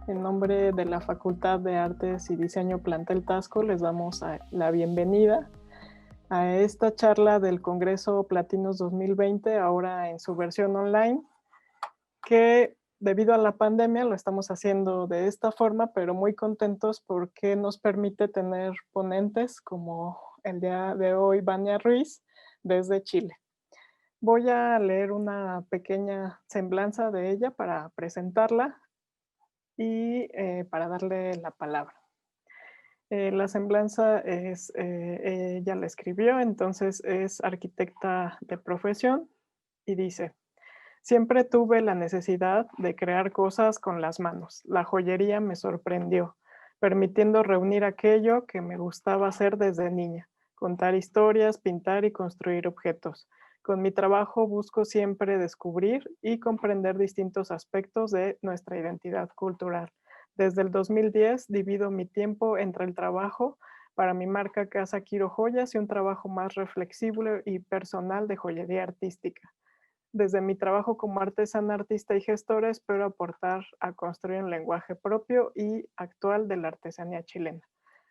En nombre de la Facultad de Artes y Diseño Plantel Tasco, les damos la bienvenida a esta charla del Congreso Platinos 2020, ahora en su versión online, que debido a la pandemia lo estamos haciendo de esta forma, pero muy contentos porque nos permite tener ponentes como el día de hoy, Vania Ruiz, desde Chile. Voy a leer una pequeña semblanza de ella para presentarla y para darle la palabra. La semblanza ella la escribió, entonces es arquitecta de profesión y dice: siempre tuve la necesidad de crear cosas con las manos. La joyería me sorprendió, permitiendo reunir aquello que me gustaba hacer desde niña: contar historias, pintar y construir objetos. Con mi trabajo busco siempre descubrir y comprender distintos aspectos de nuestra identidad cultural. Desde el 2010 divido mi tiempo entre el trabajo para mi marca Casa Quiro Joyas y un trabajo más reflexivo y personal de joyería artística. Desde mi trabajo como artesana, artista y gestora, espero aportar a construir un lenguaje propio y actual de la artesanía chilena.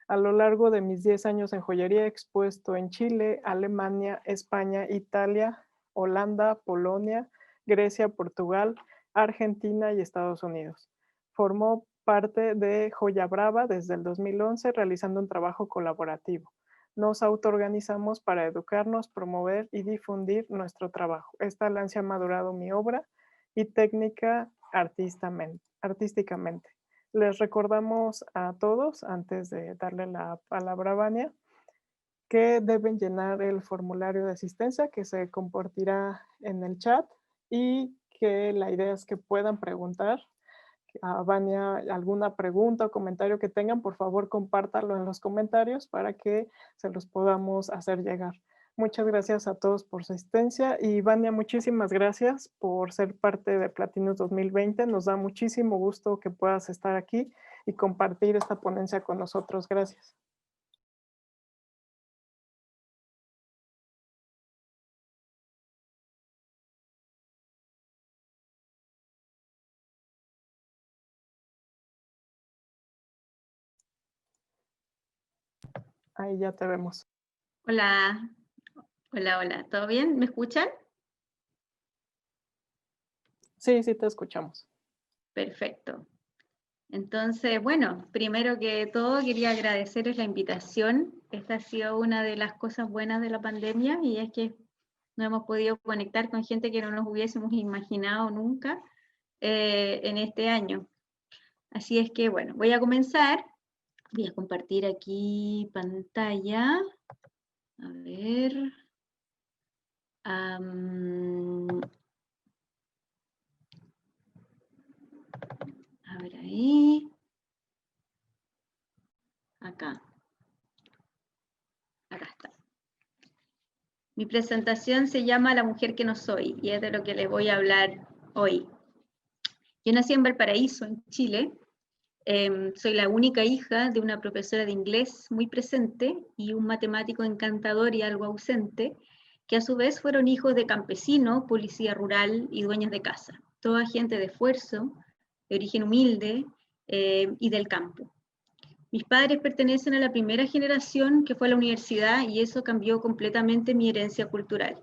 A lo largo de mis 10 años en joyería he expuesto en Chile, Alemania, España, Italia, Holanda, Polonia, Grecia, Portugal, Argentina y Estados Unidos. Formó parte de Joya Brava desde el 2011, realizando un trabajo colaborativo. Nos autoorganizamos para educarnos, promover y difundir nuestro trabajo. Esta alianza ha madurado mi obra y técnica artísticamente. Les recordamos a todos, antes de darle la palabra a Vania, que deben llenar el formulario de asistencia que se compartirá en el chat y que la idea es que puedan preguntar a Vania alguna pregunta o comentario que tengan. Por favor, compártalo en los comentarios para que se los podamos hacer llegar. Muchas gracias a todos por su asistencia y Vania, muchísimas gracias por ser parte de Platinos 2020. Nos da muchísimo gusto que puedas estar aquí y compartir esta ponencia con nosotros. Gracias. Ahí ya te vemos. Hola, hola, ¿todo bien? ¿Me escuchan? Sí, sí te escuchamos. Perfecto. Entonces, bueno, primero que todo quería agradecerles la invitación. Esta ha sido una de las cosas buenas de la pandemia y es que nos hemos podido conectar con gente que no nos hubiésemos imaginado nunca en este año. Así es que, bueno, voy a comenzar. Voy a compartir aquí pantalla. A ver. A ver ahí. Acá. Acá está. Mi presentación se llama La mujer que no soy y es de lo que les voy a hablar hoy. Yo nací en Valparaíso, en Chile. Soy la única hija de una profesora de inglés muy presente y un matemático encantador y algo ausente, que a su vez fueron hijos de campesinos, policía rural y dueños de casa. Toda gente de esfuerzo, de origen humilde y del campo. Mis padres pertenecen a la primera generación que fue a la universidad y eso cambió completamente mi herencia cultural.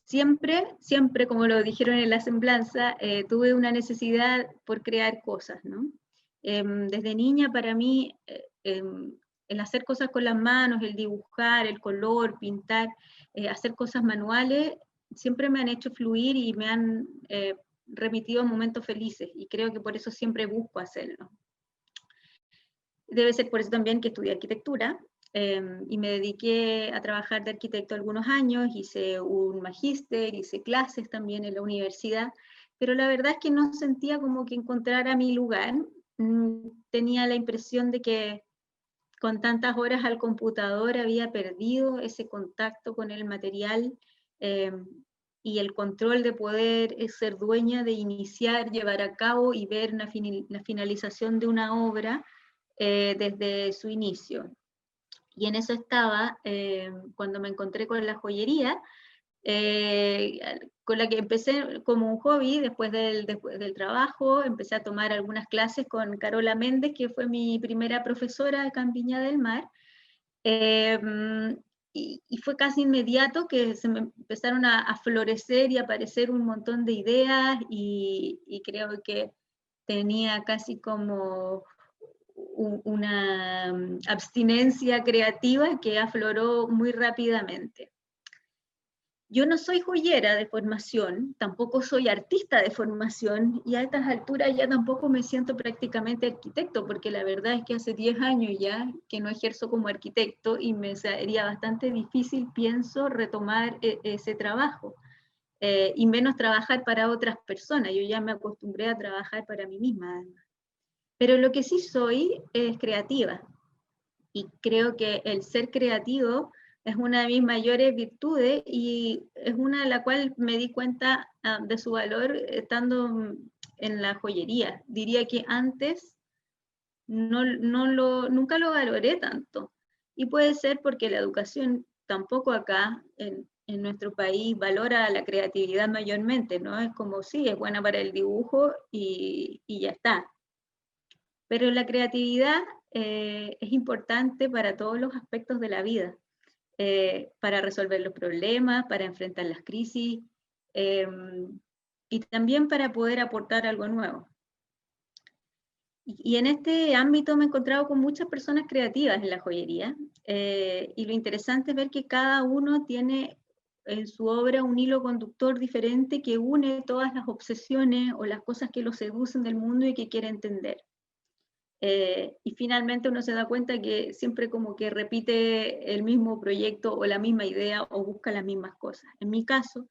Siempre, como lo dijeron en la semblanza, tuve una necesidad por crear cosas, ¿no? Desde niña para mí, el hacer cosas con las manos, el dibujar, el color, pintar, hacer cosas manuales, siempre me han hecho fluir y me han remitido a momentos felices y creo que por eso siempre busco hacerlo. Debe ser por eso también que estudié arquitectura y me dediqué a trabajar de arquitecto algunos años, hice un magíster, hice clases también en la universidad, pero la verdad es que no sentía como que encontrara mi lugar. Tenía la impresión de que con tantas horas al computador había perdido ese contacto con el material y el control de poder ser dueña de iniciar, llevar a cabo y ver la finalización de una obra desde su inicio. Y en eso estaba cuando me encontré con la joyería, con la que empecé como un hobby después del trabajo. Empecé a tomar algunas clases con Carola Méndez, que fue mi primera profesora acá en Viña del Mar. Y fue casi inmediato que se me empezaron a florecer y a aparecer un montón de ideas, y creo que tenía casi como una abstinencia creativa que afloró muy rápidamente. Yo no soy joyera de formación, tampoco soy artista de formación, y a estas alturas ya tampoco me siento prácticamente arquitecto, porque la verdad es que hace 10 años ya que no ejerzo como arquitecto, y me sería bastante difícil, pienso, retomar ese trabajo, y menos trabajar para otras personas. Yo ya me acostumbré a trabajar para mí misma, además. Pero lo que sí soy es creativa, y creo que el ser creativo es una de mis mayores virtudes, y es una de la cual me di cuenta de su valor estando en la joyería. Diría que antes nunca lo valoré tanto, y puede ser porque la educación tampoco acá en nuestro país valora la creatividad mayormente, ¿no? Es como, sí, es buena para el dibujo y ya está. Pero la creatividad es importante para todos los aspectos de la vida, para resolver los problemas, para enfrentar las crisis, y también para poder aportar algo nuevo. Y en este ámbito me he encontrado con muchas personas creativas en la joyería, y lo interesante es ver que cada uno tiene en su obra un hilo conductor diferente que une todas las obsesiones o las cosas que lo seducen del mundo y que quiere entender. Y finalmente uno se da cuenta que siempre como que repite el mismo proyecto o la misma idea o busca las mismas cosas. En mi caso,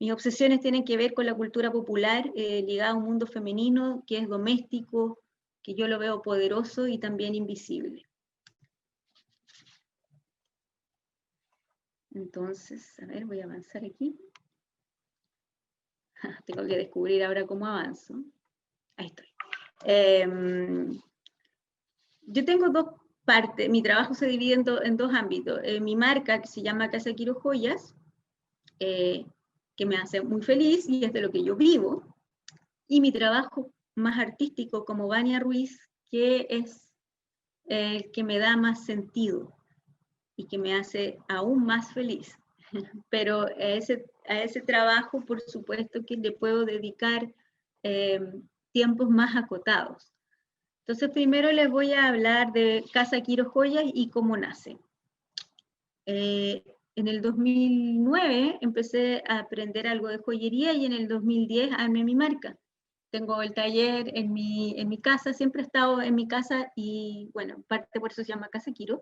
mis obsesiones tienen que ver con la cultura popular, ligada a un mundo femenino que es doméstico, que yo lo veo poderoso y también invisible. Entonces, a ver, voy a avanzar aquí. Tengo que descubrir ahora cómo avanzo. Ahí estoy. Yo tengo dos partes. Mi trabajo se divide en dos ámbitos. Mi marca, que se llama Casa Quiro Joyas, que me hace muy feliz y es de lo que yo vivo. Y mi trabajo más artístico como Vania Ruiz, que es el que me da más sentido y que me hace aún más feliz. Pero a ese trabajo, por supuesto, que le puedo dedicar tiempos más acotados. Entonces, primero les voy a hablar de Casa Quiro Joyas y cómo nace. En el 2009 empecé a aprender algo de joyería, y en el 2010 armé mi marca. Tengo el taller en mi casa, siempre he estado en mi casa, y bueno, parte por eso se llama Casa Quiro.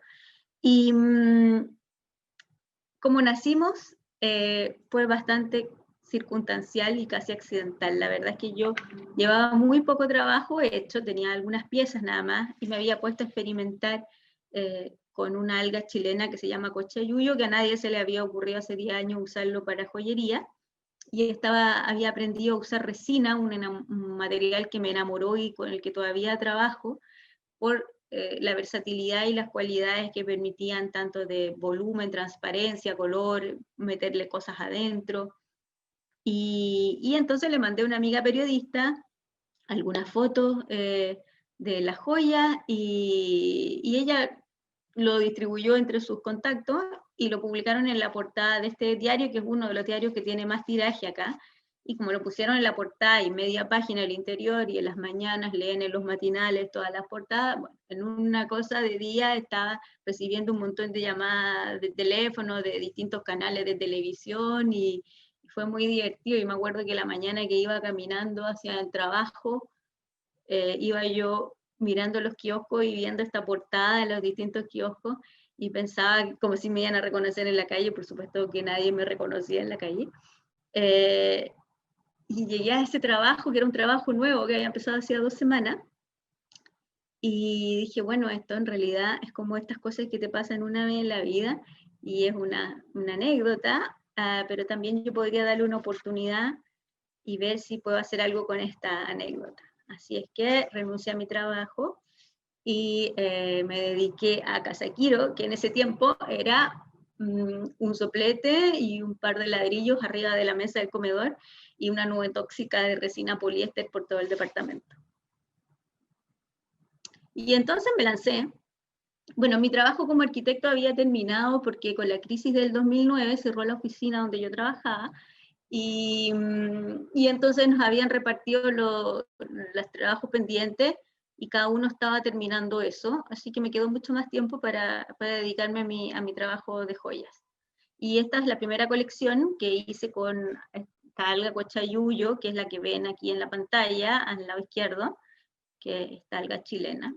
Y como nacimos, fue bastante circunstancial y casi accidental. La verdad es que yo llevaba muy poco trabajo hecho, tenía algunas piezas nada más, y me había puesto a experimentar con una alga chilena que se llama cochayuyo, que a nadie se le había ocurrido hace 10 años usarlo para joyería, y había aprendido a usar resina, un material que me enamoró y con el que todavía trabajo, por la versatilidad y las cualidades que permitían, tanto de volumen, transparencia, color, meterle cosas adentro. Y entonces le mandé a una amiga periodista algunas fotos de la joya, y ella lo distribuyó entre sus contactos y lo publicaron en la portada de este diario, que es uno de los diarios que tiene más tiraje acá. Y como lo pusieron en la portada y media página del interior, y en las mañanas leen en los matinales todas las portadas, bueno, en una cosa de día estaba recibiendo un montón de llamadas de teléfono de distintos canales de televisión, y fue muy divertido. Y me acuerdo que la mañana que iba caminando hacia el trabajo, iba yo mirando los kioscos y viendo esta portada de los distintos kioscos, y pensaba como si me iban a reconocer en la calle. Por supuesto que nadie me reconocía en la calle. Y llegué a ese trabajo, que era un trabajo nuevo que había empezado hacía 2 semanas, y dije, bueno, esto en realidad es como estas cosas que te pasan una vez en la vida, y es una anécdota, pero también yo podría darle una oportunidad y ver si puedo hacer algo con esta anécdota. Así es que renuncié a mi trabajo y me dediqué a Casa Quiro, que en ese tiempo era un soplete y un par de ladrillos arriba de la mesa del comedor y una nube tóxica de resina poliéster por todo el departamento. Y entonces me lancé. Bueno, mi trabajo como arquitecto había terminado porque con la crisis del 2009 cerró la oficina donde yo trabajaba y entonces nos habían repartido los trabajos pendientes y cada uno estaba terminando eso, así que me quedó mucho más tiempo para dedicarme a mi trabajo de joyas. Y esta es la primera colección que hice con esta alga cochayuyo, que es la que ven aquí en la pantalla, al lado izquierdo, que es esta alga chilena.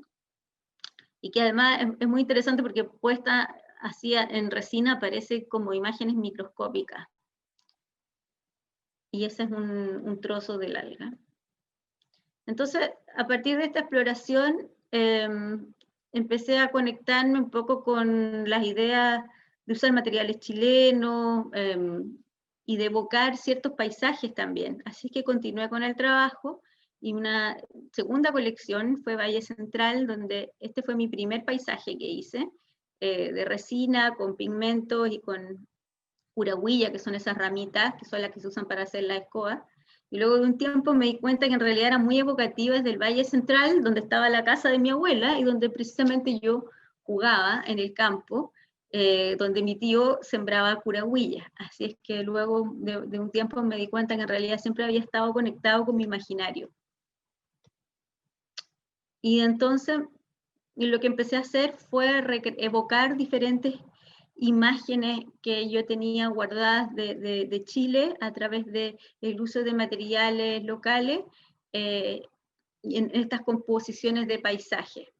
Y que además es muy interesante porque puesta así en resina parece como imágenes microscópicas. Y ese es un trozo del alga. Entonces, a partir de esta exploración, empecé a conectarme un poco con las ideas de usar materiales chilenos y de evocar ciertos paisajes también. Así que continué con el trabajo y una segunda colección fue Valle Central, donde este fue mi primer paisaje que hice, de resina, con pigmentos y con curahuilla, que son esas ramitas, que son las que se usan para hacer la escoba. Y luego de un tiempo me di cuenta que en realidad eran muy evocativas del Valle Central, donde estaba la casa de mi abuela y donde precisamente yo jugaba en el campo, donde mi tío sembraba curahuilla. Así es que luego de un tiempo me di cuenta que en realidad siempre había estado conectado con mi imaginario. Y entonces lo que empecé a hacer fue evocar diferentes imágenes que yo tenía guardadas de Chile a través del uso de materiales locales en estas composiciones de paisaje.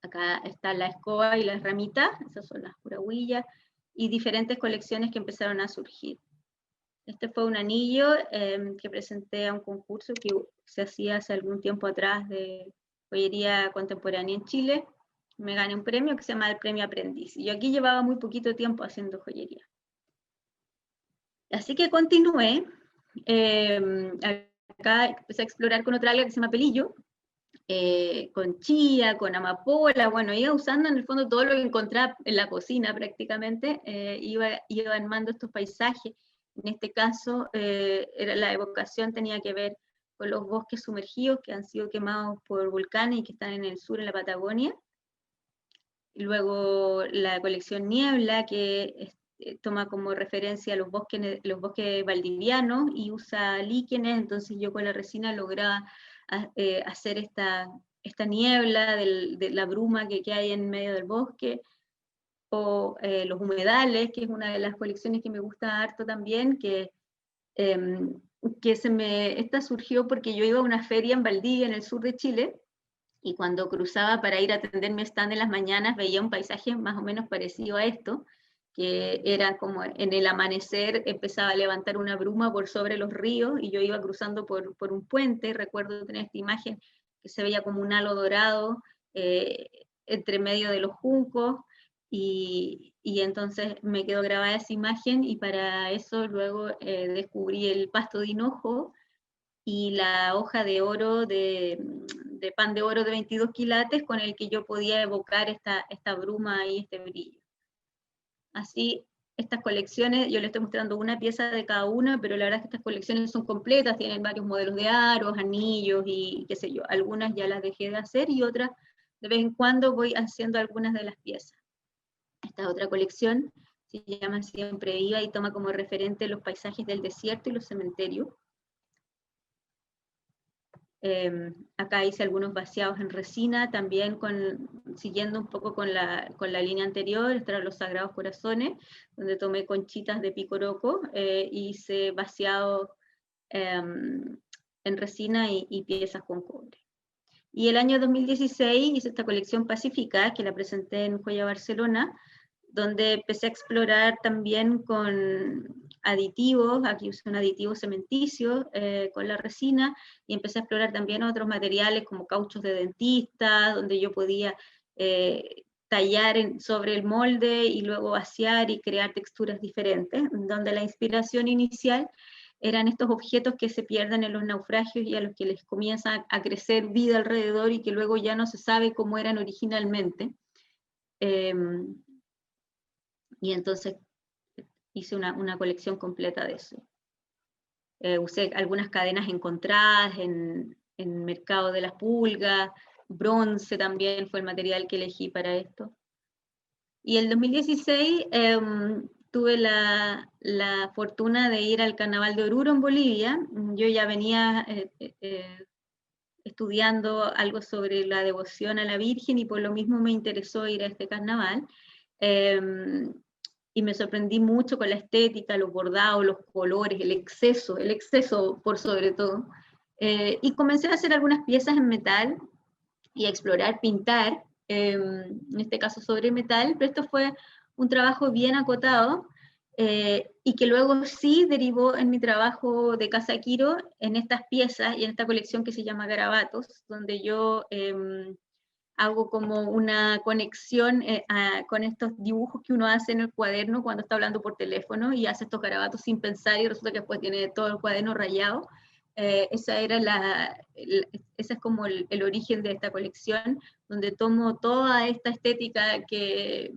Acá está la escoba y las ramitas, esas son las curahuillas, y diferentes colecciones que empezaron a surgir. Este fue un anillo que presenté a un concurso que se hacía hace algún tiempo atrás de joyería contemporánea en Chile. Me gané un premio que se llama el Premio Aprendiz. Y yo aquí llevaba muy poquito tiempo haciendo joyería. Así que continué. Acá empecé a explorar con otra alga que se llama pelillo, con chía, con amapola. Bueno, iba usando en el fondo todo lo que encontraba en la cocina prácticamente. Iba armando estos paisajes. En este caso, la evocación tenía que ver con los bosques sumergidos que han sido quemados por volcanes y que están en el sur, en la Patagonia. Luego la colección Niebla, que toma como referencia los bosques valdivianos y usa líquenes, entonces yo con la resina lograba hacer esta niebla de la bruma que hay en medio del bosque, o los humedales, que es una de las colecciones que me gusta harto también, esta surgió porque yo iba a una feria en Valdivia, en el sur de Chile, y cuando cruzaba para ir a atender mi stand en las mañanas veía un paisaje más o menos parecido a esto, que era como en el amanecer empezaba a levantar una bruma por sobre los ríos y yo iba cruzando por un puente. Recuerdo tener esta imagen que se veía como un halo dorado entre medio de los juncos y entonces me quedó grabada esa imagen y para eso luego descubrí el pasto de hinojo y la hoja de oro de pan de oro de 22 quilates con el que yo podía evocar esta bruma y este brillo. Así, estas colecciones, yo les estoy mostrando una pieza de cada una, pero la verdad es que estas colecciones son completas, tienen varios modelos de aros, anillos y qué sé yo. Algunas ya las dejé de hacer y otras de vez en cuando voy haciendo algunas de las piezas. Esta otra colección se llama Siempre Viva y toma como referente los paisajes del desierto y los cementerios. Acá hice algunos vaciados en resina, también siguiendo un poco con la línea anterior, estos eran los Sagrados Corazones, donde tomé conchitas de picoroco, hice vaciados en resina y piezas con cobre. Y el año 2016 hice esta colección Pacífica, que la presenté en Joya Barcelona, donde empecé a explorar también con aditivos, aquí usé un aditivo cementicio con la resina, y empecé a explorar también otros materiales como cauchos de dentista, donde yo podía tallar sobre el molde y luego vaciar y crear texturas diferentes, donde la inspiración inicial eran estos objetos que se pierden en los naufragios y a los que les comienza a crecer vida alrededor y que luego ya no se sabe cómo eran originalmente. y entonces hice una colección completa de eso. Usé algunas cadenas encontradas en Mercado de las Pulgas, bronce también fue el material que elegí para esto. Y el 2016 tuve la fortuna de ir al Carnaval de Oruro en Bolivia. Yo ya venía estudiando algo sobre la devoción a la Virgen y por lo mismo me interesó ir a este carnaval. Y me sorprendí mucho con la estética, los bordados, los colores, el exceso por sobre todo. Y comencé a hacer algunas piezas en metal y a explorar, pintar, en este caso sobre metal, pero esto fue un trabajo bien acotado, y que luego sí derivó en mi trabajo de Casa Quiro, en estas piezas y en esta colección que se llama Garabatos, donde yo hago como una conexión con estos dibujos que uno hace en el cuaderno cuando está hablando por teléfono y hace estos garabatos sin pensar y resulta que después tiene todo el cuaderno rayado. Esa es como el origen de esta colección, donde tomo toda esta estética que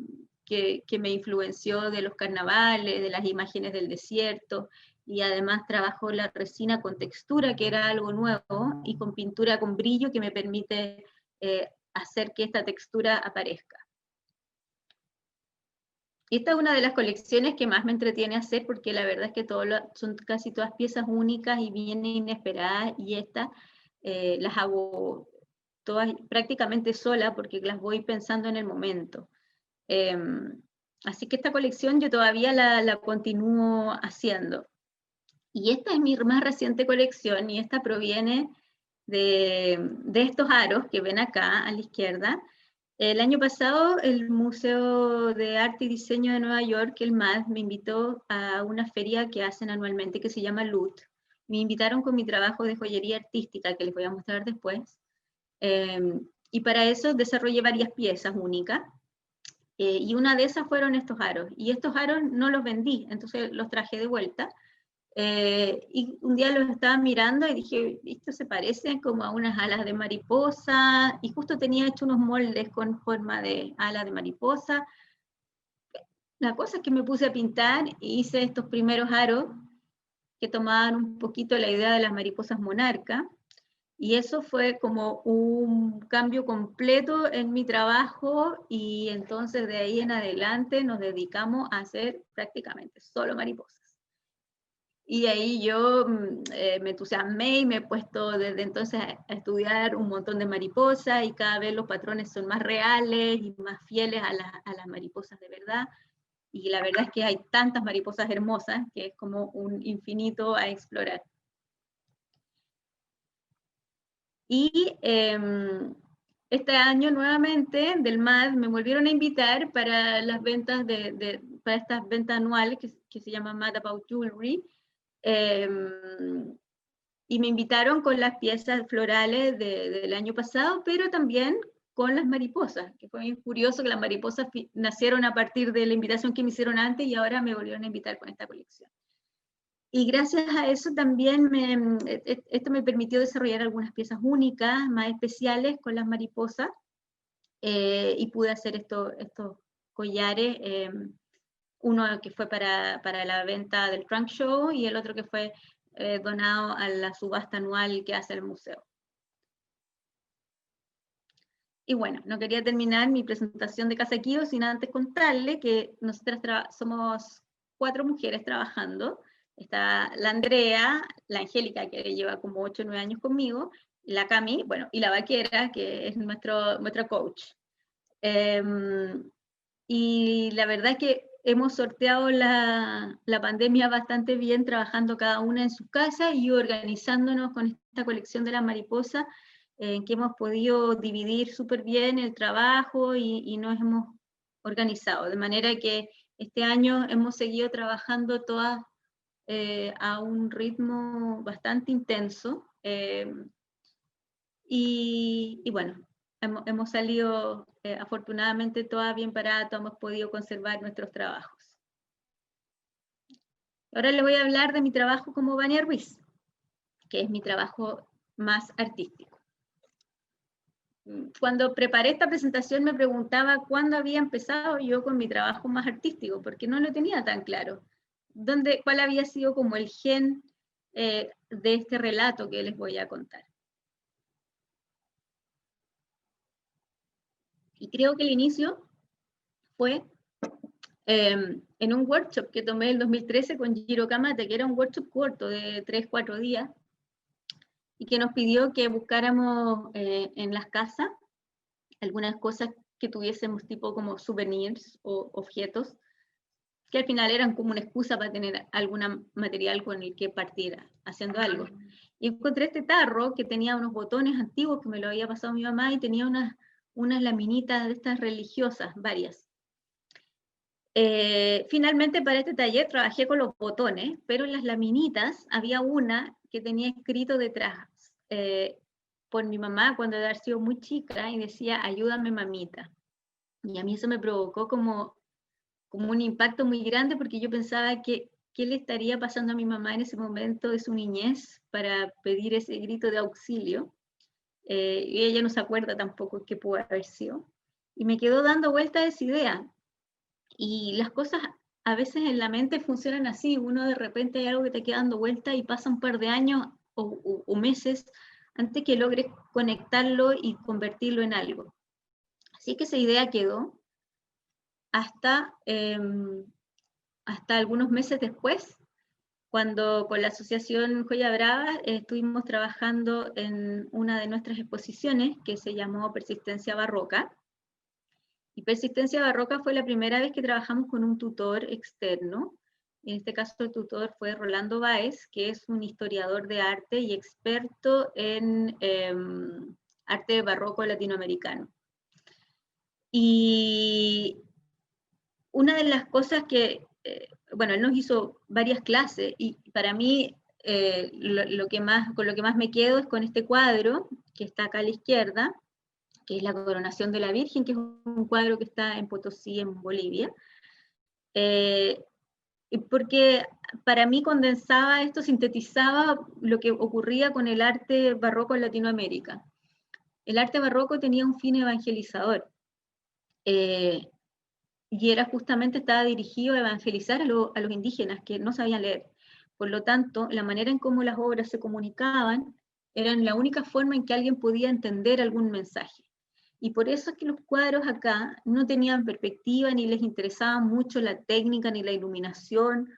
me influenció de los carnavales, de las imágenes del desierto, y además trabajo la resina con textura, que era algo nuevo, y con pintura con brillo, que me permite hacer que esta textura aparezca. Y esta es una de las colecciones que más me entretiene hacer, porque la verdad es que son casi todas piezas únicas y bien inesperadas, y estas las hago todas prácticamente sola, porque las voy pensando en el momento. Así que esta colección yo todavía la continúo haciendo. Y esta es mi más reciente colección, y esta proviene de estos aros que ven acá a la izquierda. El año pasado el Museo de Arte y Diseño de Nueva York, el MAD, me invitó a una feria que hacen anualmente que se llama LUT. Me invitaron con mi trabajo de joyería artística, que les voy a mostrar después. Y para eso desarrollé varias piezas únicas. Y una de esas fueron estos aros. Y estos aros no los vendí, entonces los traje de vuelta. Y un día los estaba mirando y dije, esto se parece como a unas alas de mariposa, y justo tenía hecho unos moldes con forma de alas de mariposa. La cosa es que me puse a pintar y hice estos primeros aros que tomaban un poquito la idea de las mariposas monarca, y eso fue como un cambio completo en mi trabajo, y entonces de ahí en adelante nos dedicamos a hacer prácticamente solo mariposas. Y ahí yo me entusiasmé y me he puesto desde entonces a estudiar un montón de mariposas, y cada vez los patrones son más reales y más fieles a las mariposas de verdad. Y la verdad es que hay tantas mariposas hermosas que es como un infinito a explorar. Y este año nuevamente del MAD me volvieron a invitar para las ventas para estas ventas anuales que se llaman Mad About Jewelry. Y me invitaron con las piezas florales del año pasado, pero también con las mariposas, que fue muy curioso que las mariposas nacieron a partir de la invitación que me hicieron antes, y ahora me volvieron a invitar con esta colección. Y gracias a eso también esto me permitió desarrollar algunas piezas únicas, más especiales con las mariposas, y pude hacer estos collares, uno que fue para la venta del Trunk Show, y el otro que fue donado a la subasta anual que hace el museo. Y bueno, no quería terminar mi presentación de Casa Quiro sin antes contarle que nosotras somos 4 mujeres trabajando. Está la Andrea, la Angélica, que lleva como 8 o 9 años conmigo, la Cami, bueno, y la Vaquera, que es nuestro coach. Y la verdad es que hemos sorteado la pandemia bastante bien, trabajando cada una en su casa y organizándonos con esta colección de la mariposa, en que hemos podido dividir súper bien el trabajo y nos hemos organizado. De manera que este año hemos seguido trabajando todas a un ritmo bastante intenso. Y bueno, hemos salido afortunadamente todas bien paradas, todas hemos podido conservar nuestros trabajos. Ahora les voy a hablar de mi trabajo como Vania Ruiz, que es mi trabajo más artístico. cuando preparé esta presentación me preguntaba cuándo había empezado yo con mi trabajo más artístico, porque no lo tenía tan claro. ¿Cuál había sido como el gen de este relato que les voy a contar? Y creo que el inicio fue en un workshop que tomé el 2013 con Jiro Kamate, que era un workshop corto de 3-4 días, y que nos pidió que buscáramos en las casas algunas cosas que tuviésemos tipo como souvenirs o objetos, que al final eran como una excusa para tener algún material con el que partir haciendo algo. Y encontré este tarro que tenía unos botones antiguos que me lo había pasado mi mamá y tenía unas laminitas de estas religiosas, varias. Finalmente para este taller trabajé con los botones, pero en las laminitas había una que tenía escrito detrás por mi mamá cuando había sido muy chica y decía, ayúdame mamita. Y a mí eso me provocó como un impacto muy grande porque yo pensaba que qué le estaría pasando a mi mamá en ese momento de su niñez para pedir ese grito de auxilio. Y ella no se acuerda tampoco qué pudo haber sido. Y me quedó dando vuelta esa idea. Y las cosas a veces en la mente funcionan así, uno de repente hay algo que te queda dando vuelta y pasa un par de años o meses antes que logres conectarlo y convertirlo en algo. Así que esa idea quedó hasta algunos meses después, cuando con la Asociación Joya Brava estuvimos trabajando en una de nuestras exposiciones que se llamó Persistencia Barroca. Y Persistencia Barroca fue la primera vez que trabajamos con un tutor externo. En este caso el tutor fue Rolando Báez, que es un historiador de arte y experto en arte barroco latinoamericano. Y una de las cosas que, bueno, él nos hizo varias clases y para mí con lo que más me quedo es con este cuadro que está acá a la izquierda, que es la Coronación de la Virgen, que es un cuadro que está en Potosí, en Bolivia. Porque para mí condensaba esto, sintetizaba lo que ocurría con el arte barroco en Latinoamérica. El arte barroco tenía un fin evangelizador, y era justamente, estaba dirigido a evangelizar a los indígenas que no sabían leer. Por lo tanto, la manera en cómo las obras se comunicaban eran la única forma en que alguien podía entender algún mensaje. Y por eso es que los cuadros acá no tenían perspectiva, ni les interesaba mucho la técnica, ni la iluminación,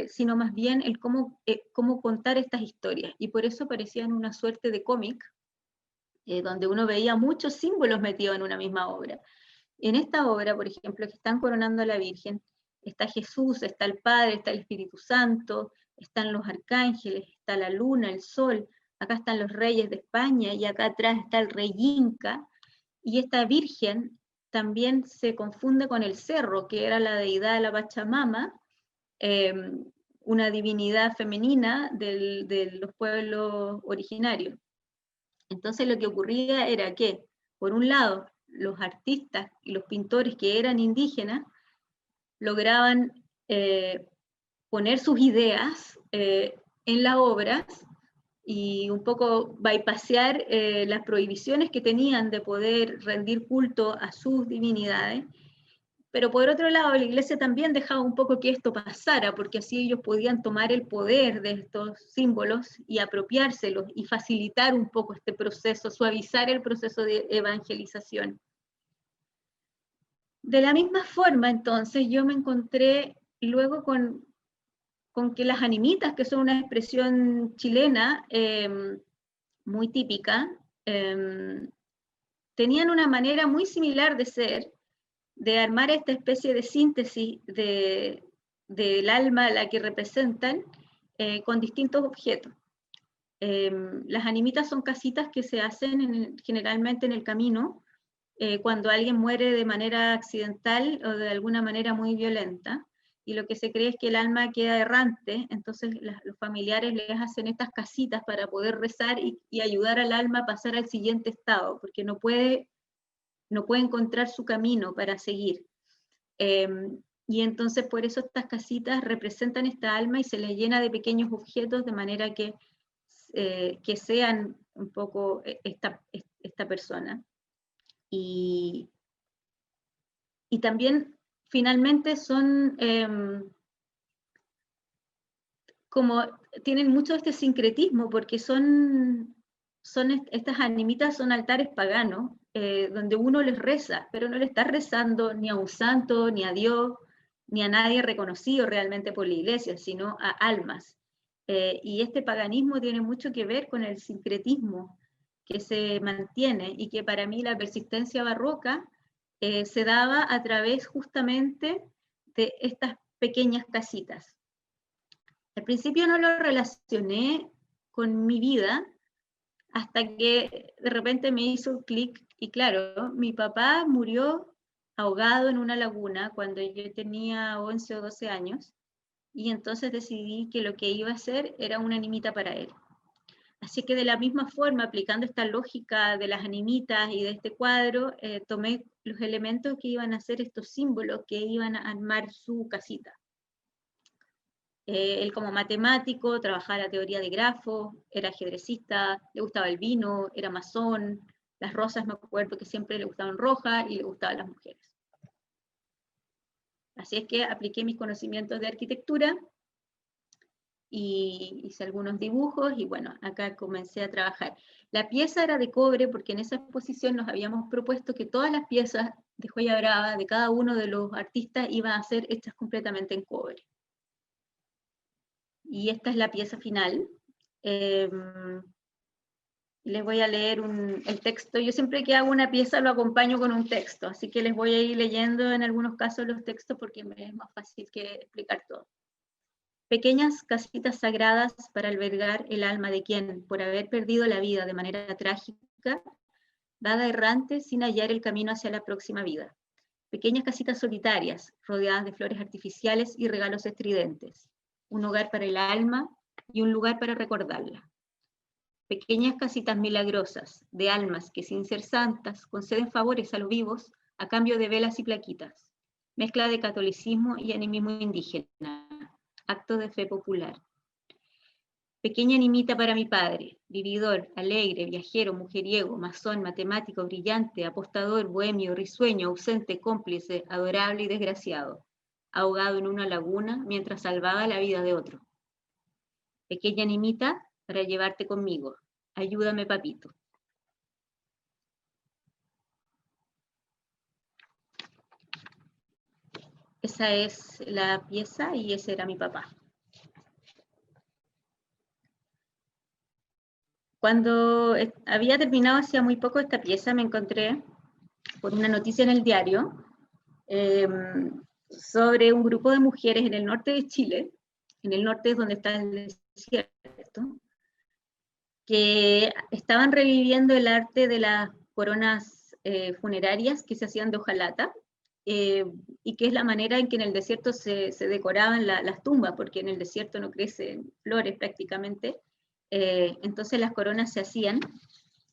sino más bien el cómo contar estas historias. Y por eso parecían una suerte de cómic, donde uno veía muchos símbolos metidos en una misma obra. En esta obra, por ejemplo, que están coronando a la Virgen, está Jesús, está el Padre, está el Espíritu Santo, están los arcángeles, está la luna, el sol, acá están los reyes de España y acá atrás está el rey Inca, y esta Virgen también se confunde con el cerro, que era la deidad de la Pachamama, una divinidad femenina de los pueblos originarios. Entonces lo que ocurría era que, por un lado, los artistas y los pintores que eran indígenas lograban poner sus ideas en las obras y un poco bypassear las prohibiciones que tenían de poder rendir culto a sus divinidades, pero por otro lado la iglesia también dejaba un poco que esto pasara, porque así ellos podían tomar el poder de estos símbolos y apropiárselos y facilitar un poco este proceso, suavizar el proceso de evangelización. De la misma forma, entonces, yo me encontré luego con que las animitas, que son una expresión chilena muy típica, tenían una manera muy similar de ser, de armar esta especie de síntesis del alma a la que representan con distintos objetos. Las animitas son casitas que se hacen generalmente en el camino, cuando alguien muere de manera accidental o de alguna manera muy violenta, y lo que se cree es que el alma queda errante, entonces los familiares les hacen estas casitas para poder rezar y ayudar al alma a pasar al siguiente estado, porque no puede encontrar su camino para seguir. Y entonces por eso estas casitas representan esta alma y se les llena de pequeños objetos de manera que sean un poco esta esta persona. Y también finalmente son como tienen mucho este sincretismo, porque estas animitas son altares paganos, donde uno les reza, pero no le está rezando ni a un santo, ni a Dios, ni a nadie reconocido realmente por la iglesia, sino a almas. Y este paganismo tiene mucho que ver con el sincretismo que se mantiene, y que para mí la persistencia barroca se daba a través justamente de estas pequeñas casitas. Al principio no lo relacioné con mi vida, hasta que de repente me hizo clic, y claro, mi papá murió ahogado en una laguna cuando yo tenía 11 o 12 años, y entonces decidí que lo que iba a hacer era una animita para él. Así que de la misma forma, aplicando esta lógica de las animitas y de este cuadro, tomé los elementos que iban a ser estos símbolos que iban a armar su casita. Él como matemático, trabajaba la teoría de grafos, era ajedrecista, le gustaba el vino, era masón, las rosas me acuerdo que siempre le gustaban rojas y le gustaban las mujeres. Así es que apliqué mis conocimientos de arquitectura y hice algunos dibujos, y bueno, acá comencé a trabajar. La pieza era de cobre, porque en esa exposición nos habíamos propuesto que todas las piezas de joya brava de cada uno de los artistas iban a ser hechas completamente en cobre. Y esta es la pieza final. Les voy a leer el texto. Yo siempre que hago una pieza lo acompaño con un texto, así que les voy a ir leyendo en algunos casos los textos porque me es más fácil que explicar todo. Pequeñas casitas sagradas para albergar el alma de quien, por haber perdido la vida de manera trágica, vaga errante sin hallar el camino hacia la próxima vida. Pequeñas casitas solitarias, rodeadas de flores artificiales y regalos estridentes. Un hogar para el alma y un lugar para recordarla. Pequeñas casitas milagrosas de almas que, sin ser santas, conceden favores a los vivos a cambio de velas y plaquitas. Mezcla de catolicismo y animismo indígena. Acto de fe popular. Pequeña animita para mi padre, vividor, alegre, viajero, mujeriego, masón, matemático, brillante, apostador, bohemio, risueño, ausente, cómplice, adorable y desgraciado, ahogado en una laguna mientras salvaba la vida de otro. Pequeña animita para llevarte conmigo. Ayúdame, papito. Esa es la pieza y ese era mi papá. Cuando había terminado hacía muy poco esta pieza, me encontré por una noticia en el diario sobre un grupo de mujeres en el norte de Chile, en el norte es donde está el desierto, que estaban reviviendo el arte de las coronas funerarias que se hacían de hojalata, y que es la manera en que en el desierto se decoraban las tumbas, porque en el desierto no crecen flores prácticamente. Entonces las coronas se hacían,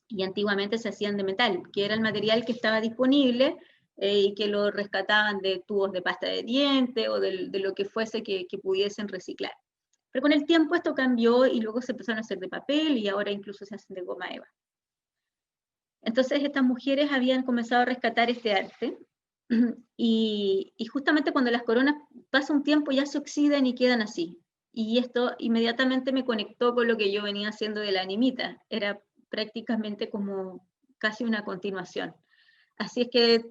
y antiguamente se hacían de metal, que era el material que estaba disponible, y que lo rescataban de tubos de pasta de dientes o de lo que fuese que pudiesen reciclar. Pero con el tiempo esto cambió y luego se empezaron a hacer de papel y ahora incluso se hacen de goma eva. Entonces estas mujeres habían comenzado a rescatar este arte, y justamente cuando las coronas pasa un tiempo ya se oxidan y quedan así. Y esto inmediatamente me conectó con lo que yo venía haciendo de la animita. Era prácticamente como casi una continuación. Así es que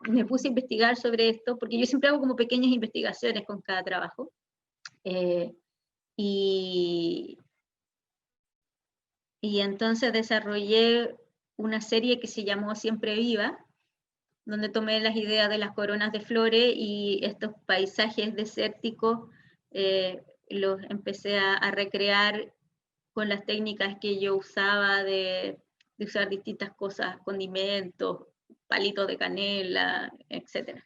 me puse a investigar sobre esto, porque yo siempre hago como pequeñas investigaciones con cada trabajo. Y entonces desarrollé una serie que se llamó Siempre Viva, donde tomé las ideas de las coronas de flores y estos paisajes desérticos, los empecé a recrear con las técnicas que yo usaba de usar distintas cosas, condimentos, palitos de canela, etc.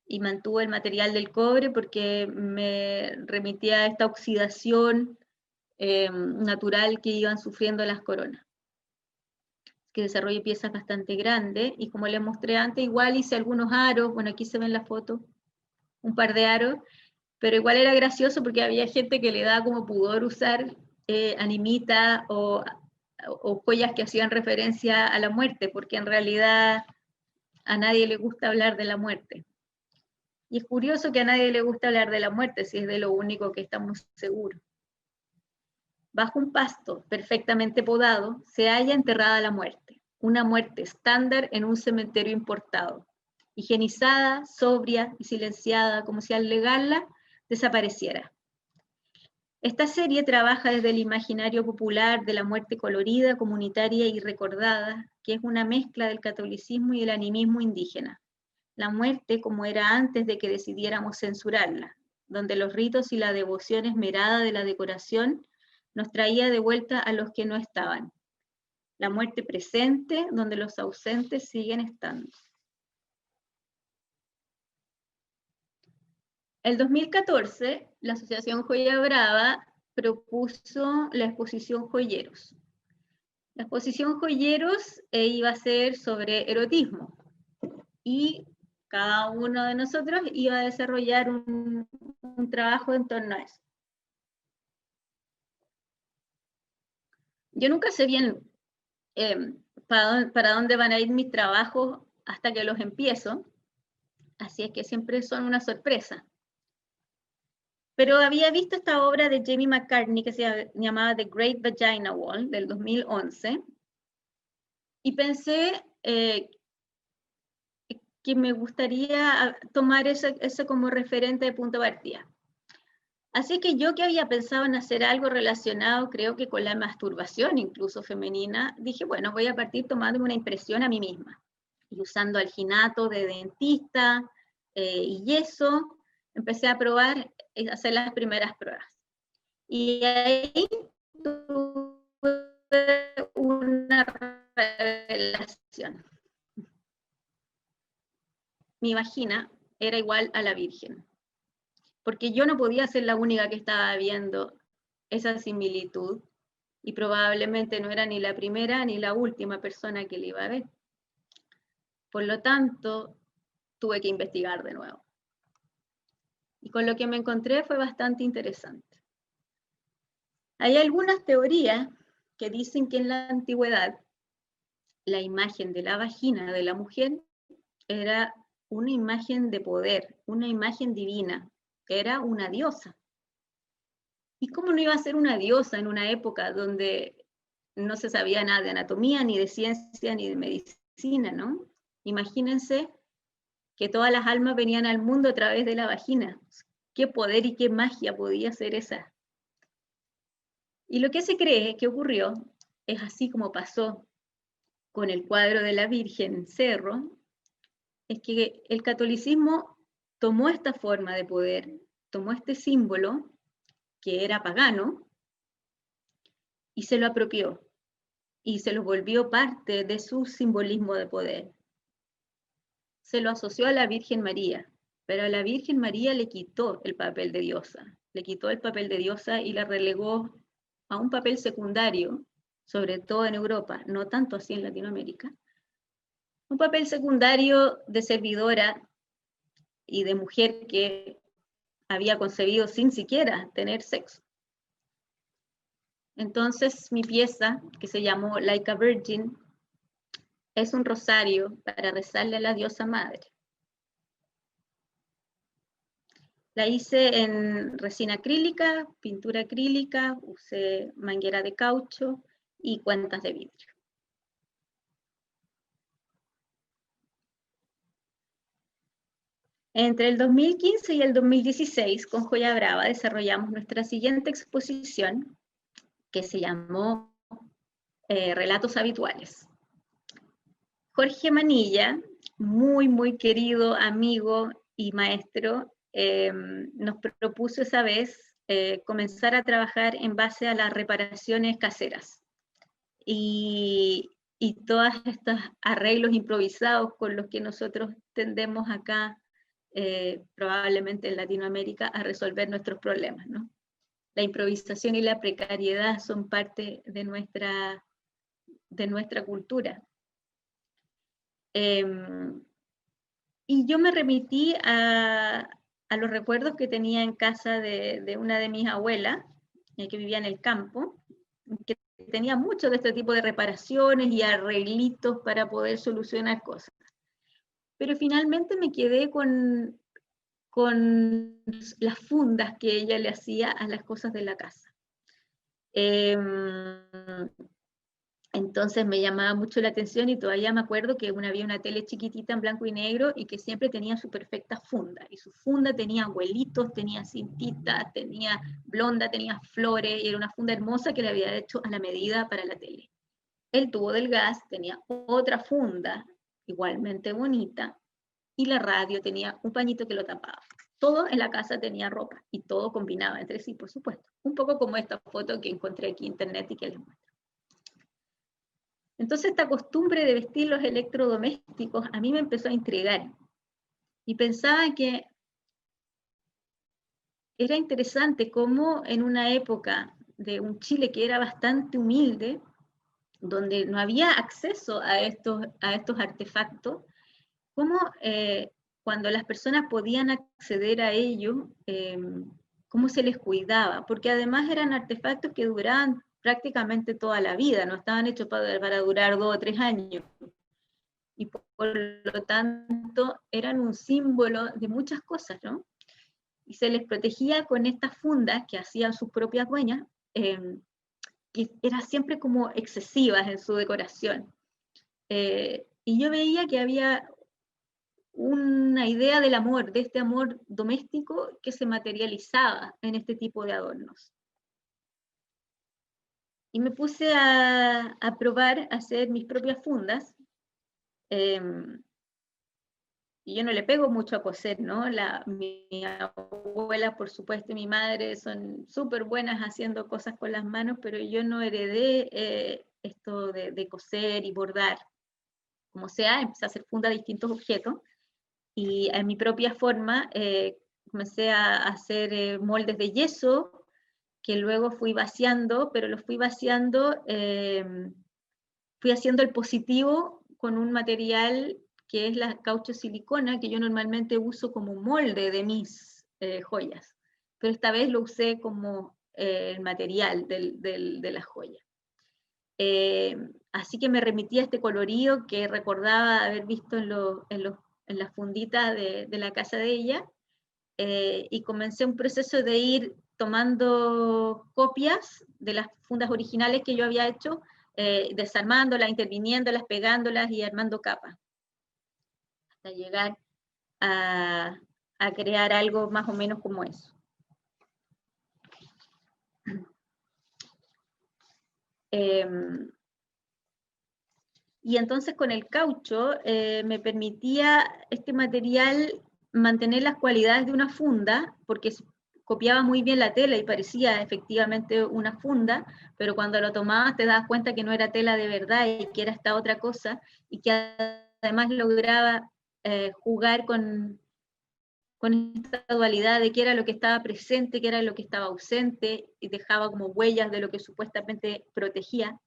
Y mantuve el material del cobre porque me remitía a esta oxidación natural que iban sufriendo las coronas. Que desarrollé piezas bastante grandes, y como les mostré antes, igual hice algunos aros, bueno, aquí se ven la foto, un par de aros, pero igual era gracioso porque había gente que le daba como pudor usar animita o o joyas que hacían referencia a la muerte, porque en realidad a nadie le gusta hablar de la muerte. Y es curioso que a nadie le gusta hablar de la muerte, si es de lo único que estamos seguros. Bajo un pasto perfectamente podado se halla enterrada la muerte, una muerte estándar en un cementerio importado, higienizada, sobria y silenciada, como si al legarla desapareciera. Esta serie trabaja desde el imaginario popular de la muerte colorida, comunitaria y recordada, que es una mezcla del catolicismo y el animismo indígena. La muerte como era antes de que decidiéramos censurarla, donde los ritos y la devoción esmerada de la decoración nos traía de vuelta a los que no estaban. La muerte presente, donde los ausentes siguen estando. El 2014, la Asociación Joya Brava propuso la exposición Joyeros. La exposición Joyeros iba a ser sobre erotismo y cada uno de nosotros iba a desarrollar un trabajo en torno a eso. Yo nunca sé bien para dónde van a ir mis trabajos hasta que los empiezo, así es que siempre son una sorpresa. Pero había visto esta obra de Jamie McCartney que se llamaba The Great Vagina Wall, del 2011, y pensé que me gustaría tomar eso como referente de punto de partida. Así que yo que había pensado en hacer algo relacionado, creo que con la masturbación incluso femenina, dije, bueno, voy a partir tomando una impresión a mí misma. Y usando alginato de dentista y yeso, empecé a probar, a hacer las primeras pruebas. Y ahí tuve una revelación. Mi vagina era igual a la Virgen, porque yo no podía ser la única que estaba viendo esa similitud, y probablemente no era ni la primera ni la última persona que la iba a ver. Por lo tanto, tuve que investigar de nuevo. Y con lo que me encontré fue bastante interesante. Hay algunas teorías que dicen que en la antigüedad la imagen de la vagina de la mujer era una imagen de poder, una imagen divina, era una diosa. ¿Y cómo no iba a ser una diosa en una época donde no se sabía nada de anatomía, ni de ciencia, ni de medicina, ¿no? Imagínense que todas las almas venían al mundo a través de la vagina. ¿Qué poder y qué magia podía ser esa? Y lo que se cree que ocurrió es así como pasó con el cuadro de la Virgen en Cerro, es que el catolicismo tomó esta forma de poder, tomó este símbolo que era pagano y se lo apropió y se lo volvió parte de su simbolismo de poder. Se lo asoció a la Virgen María, pero a la Virgen María le quitó el papel de diosa, le quitó el papel de diosa y la relegó a un papel secundario, sobre todo en Europa, no tanto así en Latinoamérica, un papel secundario de servidora y de mujer que había concebido sin siquiera tener sexo. Entonces mi pieza, que se llamó Like a Virgin, es un rosario para rezarle a la diosa madre. La hice en resina acrílica, pintura acrílica, usé manguera de caucho y cuentas de vidrio. Entre el 2015 y el 2016, con Joya Brava, desarrollamos nuestra siguiente exposición, que se llamó Relatos Habituales. Jorge Manilla, muy querido amigo y maestro, nos propuso esa vez comenzar a trabajar en base a las reparaciones caseras y todos estos arreglos improvisados con los que nosotros tendemos acá, probablemente en Latinoamérica, a resolver nuestros problemas, ¿no? La improvisación y la precariedad son parte de nuestra cultura. Y yo me remití a los recuerdos que tenía en casa de una de mis abuelas, que vivía en el campo, que tenía mucho de este tipo de reparaciones y arreglitos para poder solucionar cosas. Pero finalmente me quedé con las fundas que ella le hacía a las cosas de la casa. Entonces me llamaba mucho la atención y todavía me acuerdo que había una tele chiquitita en blanco y negro y que siempre tenía su perfecta funda. Y su funda tenía abuelitos, tenía cintitas, tenía blonda, tenía flores, y era una funda hermosa que le había hecho a la medida para la tele. El tubo del gas tenía otra funda, igualmente bonita, y la radio tenía un pañito que lo tapaba. Todo en la casa tenía ropa y todo combinaba entre sí, por supuesto. Un poco como esta foto que encontré aquí en internet y que les muestro. Entonces esta costumbre de vestir los electrodomésticos a mí me empezó a intrigar y pensaba que era interesante cómo en una época de un Chile que era bastante humilde, donde no había acceso a estos artefactos, cómo cuando las personas podían acceder a ellos, cómo se les cuidaba, porque además eran artefactos que duraban prácticamente toda la vida, no estaban hechos para durar 2 o 3 años. Y por lo tanto eran un símbolo de muchas cosas, ¿no? Y se les protegía con estas fundas que hacían sus propias dueñas, que eran siempre como excesivas en su decoración. Y yo veía que había una idea del amor, de este amor doméstico que se materializaba en este tipo de adornos. Y me puse a probar a hacer mis propias fundas. Y yo no le pego mucho a coser, ¿no? Mi abuela, por supuesto, y mi madre son súper buenas haciendo cosas con las manos, pero yo no heredé esto de coser y bordar. Como sea, empecé a hacer fundas de distintos objetos, y en mi propia forma comencé a hacer moldes de yeso, que luego fui vaciando, pero los fui vaciando, fui haciendo el positivo con un material que es la caucho silicona, que yo normalmente uso como molde de mis joyas, pero esta vez lo usé como el material de la joya. Así que me remití a este colorido que recordaba haber visto en las funditas de la casa de ella, y comencé un proceso de ir tomando copias de las fundas originales que yo había hecho, desarmándolas, interviniéndolas, pegándolas y armando capas, hasta llegar a crear algo más o menos como eso. Y entonces con el caucho me permitía este material mantener las cualidades de una funda, porque copiaba muy bien la tela y parecía efectivamente una funda, pero cuando lo tomabas te das cuenta que no era tela de verdad y que era esta otra cosa, y que además lograba jugar con esta dualidad de qué era lo que estaba presente, qué era lo que estaba ausente, y dejaba como huellas de lo que supuestamente protegía.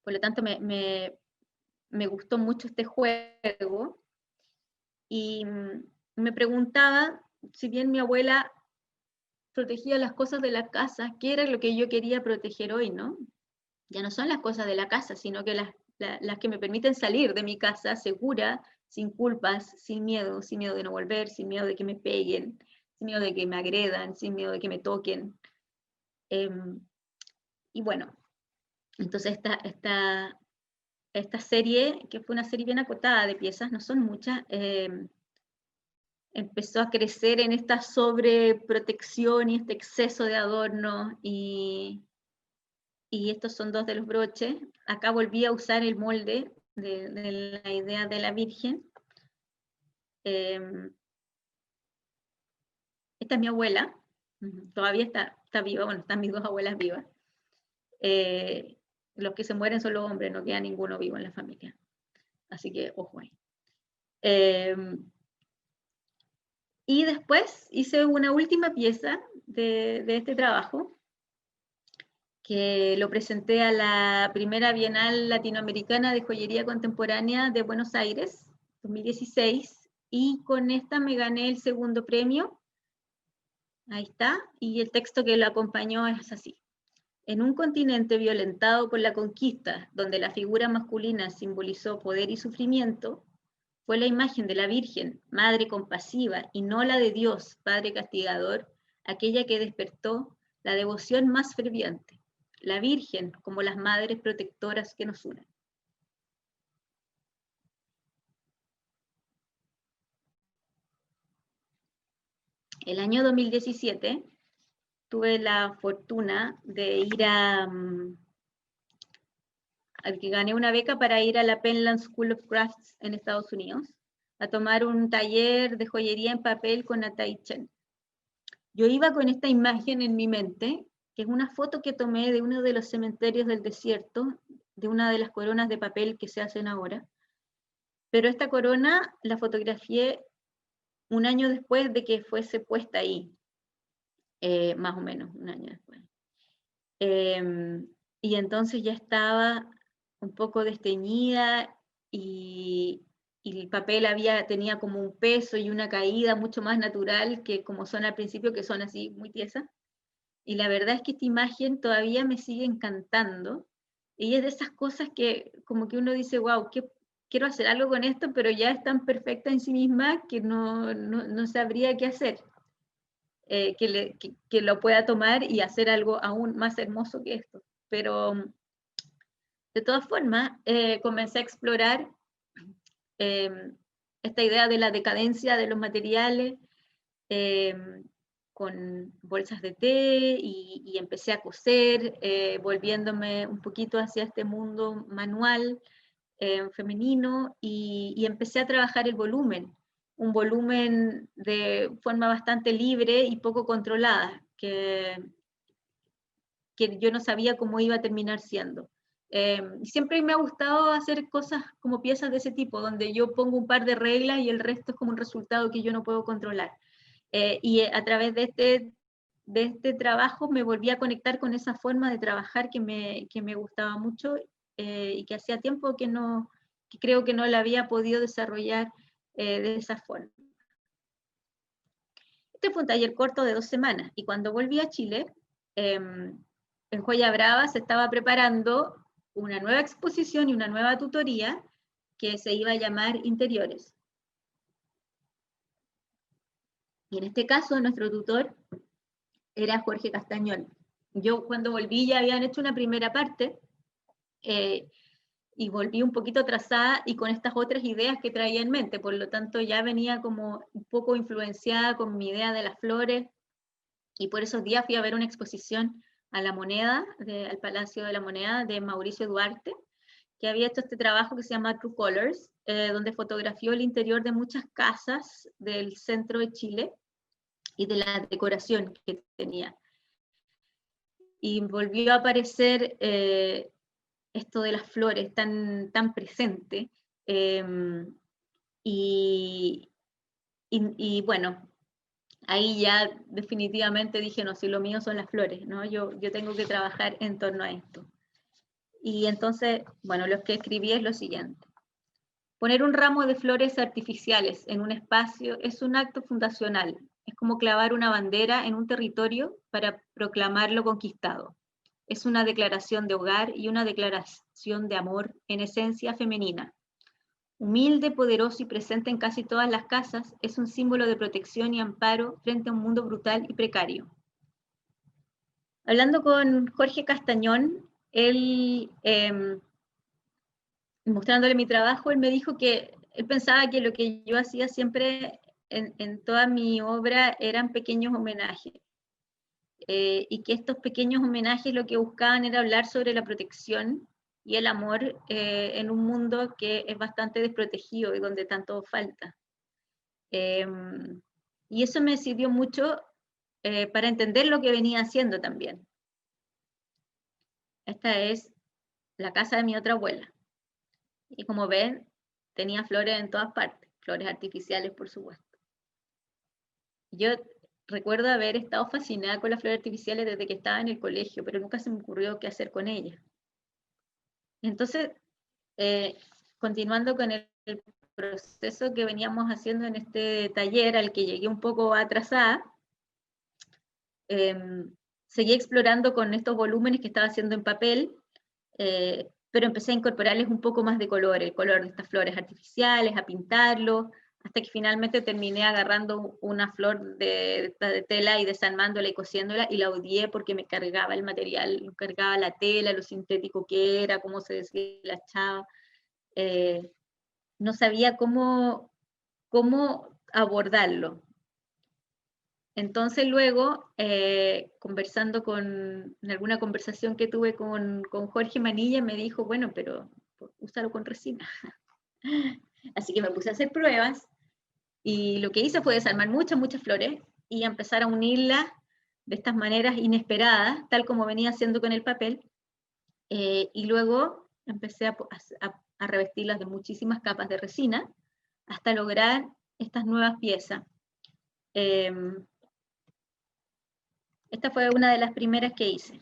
Por lo tanto, me gustó mucho este juego, y me preguntaba, si bien mi abuela protegía las cosas de la casa, ¿qué era lo que yo quería proteger hoy, no? Ya no son las cosas de la casa, sino que las que me permiten salir de mi casa segura, sin culpas, sin miedo de no volver, sin miedo de que me peguen, sin miedo de que me agredan, sin miedo de que me toquen. Y bueno, entonces esta serie, que fue una serie bien acotada de piezas, no son muchas, empezó a crecer en esta sobreprotección y este exceso de adornos, y estos son 2 de los broches. Acá volví a usar el molde de la idea de la Virgen. Esta es mi abuela, todavía está viva, bueno, están mis 2 abuelas vivas. Los que se mueren son los hombres, no queda ninguno vivo en la familia. Así que, ojo ahí. Y después hice una última pieza de este trabajo, que lo presenté a la primera Bienal Latinoamericana de Joyería Contemporánea de Buenos Aires, 2016, y con esta me gané el 2º premio. Ahí está, y el texto que lo acompañó es así. En un continente violentado por la conquista, donde la figura masculina simbolizó poder y sufrimiento, fue la imagen de la Virgen, Madre compasiva, y no la de Dios, Padre castigador, aquella que despertó la devoción más ferviente. La Virgen como las madres protectoras que nos unen. El año 2017 tuve la fortuna de ir que gané una beca para ir a la Penland School of Crafts en Estados Unidos, a tomar un taller de joyería en papel con Atai Chen. Yo iba con esta imagen en mi mente, que es una foto que tomé de uno de los cementerios del desierto, de una de las coronas de papel que se hacen ahora. Pero esta corona la fotografié un año después de que fuese puesta ahí, más o menos un año después. Y entonces ya estaba un poco desteñida y el papel tenía como un peso y una caída mucho más natural que como son al principio, que son así muy tiesas. Y la verdad es que esta imagen todavía me sigue encantando. Y es de esas cosas que como que uno dice, wow, quiero hacer algo con esto, pero ya es tan perfecta en sí misma que no sabría qué hacer. Que lo pueda tomar y hacer algo aún más hermoso que esto. Pero de todas formas, comencé a explorar esta idea de la decadencia de los materiales con bolsas de té y empecé a coser, volviéndome un poquito hacia este mundo manual femenino y empecé a trabajar el volumen, un volumen de forma bastante libre y poco controlada, que yo no sabía cómo iba a terminar siendo. Siempre me ha gustado hacer cosas como piezas de ese tipo, donde yo pongo un par de reglas y el resto es como un resultado que yo no puedo controlar. Y a través de este trabajo me volví a conectar con esa forma de trabajar que me gustaba mucho y que hacía tiempo que creo que no la había podido desarrollar de esa forma. Este fue un taller corto de 2 semanas y cuando volví a Chile, en Joya Brava se estaba preparando una nueva exposición y una nueva tutoría que se iba a llamar Interiores. Y en este caso nuestro tutor era Jorge Castañón. Yo cuando volví ya habían hecho una primera parte y volví un poquito atrasada y con estas otras ideas que traía en mente, por lo tanto ya venía como un poco influenciada con mi idea de las flores y por esos días fui a ver una exposición a la Moneda, al Palacio de la Moneda de Mauricio Duarte, que había hecho este trabajo que se llama True Colors, donde fotografió el interior de muchas casas del centro de Chile y de la decoración que tenía. Y volvió a aparecer esto de las flores tan presente. Y bueno, ahí ya definitivamente dije, no, si lo mío son las flores, ¿no? Yo tengo que trabajar en torno a esto. Y entonces, bueno, lo que escribí es lo siguiente. Poner un ramo de flores artificiales en un espacio es un acto fundacional. Es como clavar una bandera en un territorio para proclamarlo conquistado. Es una declaración de hogar y una declaración de amor en esencia femenina. Humilde, poderoso y presente en casi todas las casas, es un símbolo de protección y amparo frente a un mundo brutal y precario. Hablando con Jorge Castañón, él, mostrándole mi trabajo, él me dijo que él pensaba que lo que yo hacía siempre en toda mi obra eran pequeños homenajes. Y que estos pequeños homenajes lo que buscaban era hablar sobre la protección y el amor en un mundo que es bastante desprotegido y donde tanto falta. Y eso me sirvió mucho para entender lo que venía haciendo también. Esta es la casa de mi otra abuela. Y como ven, tenía flores en todas partes, flores artificiales, por supuesto. Yo recuerdo haber estado fascinada con las flores artificiales desde que estaba en el colegio, pero nunca se me ocurrió qué hacer con ellas. Entonces, continuando con el proceso que veníamos haciendo en este taller, al que llegué un poco atrasada, seguí explorando con estos volúmenes que estaba haciendo en papel, pero empecé a incorporarles un poco más de color, el color de estas flores artificiales, a pintarlo, hasta que finalmente terminé agarrando una flor de tela y desarmándola y cosiéndola, y la odié porque me cargaba el material, me cargaba la tela, lo sintético que era, cómo se deshilachaba. No sabía cómo abordarlo. Entonces luego, conversando en alguna conversación que tuve con Jorge Manilla, me dijo, bueno, pero úsalo con resina. Así que me puse a hacer pruebas, y lo que hice fue desarmar muchas flores y empezar a unirlas de estas maneras inesperadas, tal como venía haciendo con el papel, y luego empecé a revestirlas de muchísimas capas de resina, hasta lograr estas nuevas piezas. Esta fue una de las primeras que hice.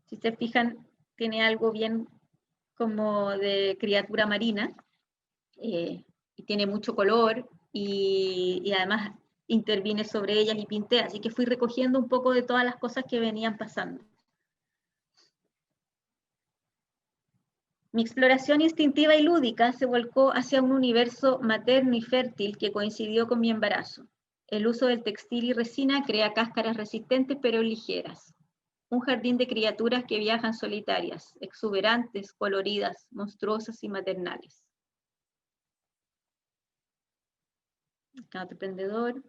Si se fijan, tiene algo bien como de criatura marina, y tiene mucho color, y además intervine sobre ellas y pinté, así que fui recogiendo un poco de todas las cosas que venían pasando. Mi exploración instintiva y lúdica se volcó hacia un universo materno y fértil que coincidió con mi embarazo. El uso del textil y resina crea cáscaras resistentes pero ligeras. Un jardín de criaturas que viajan solitarias, exuberantes, coloridas, monstruosas y maternales. Acá otro prendedor.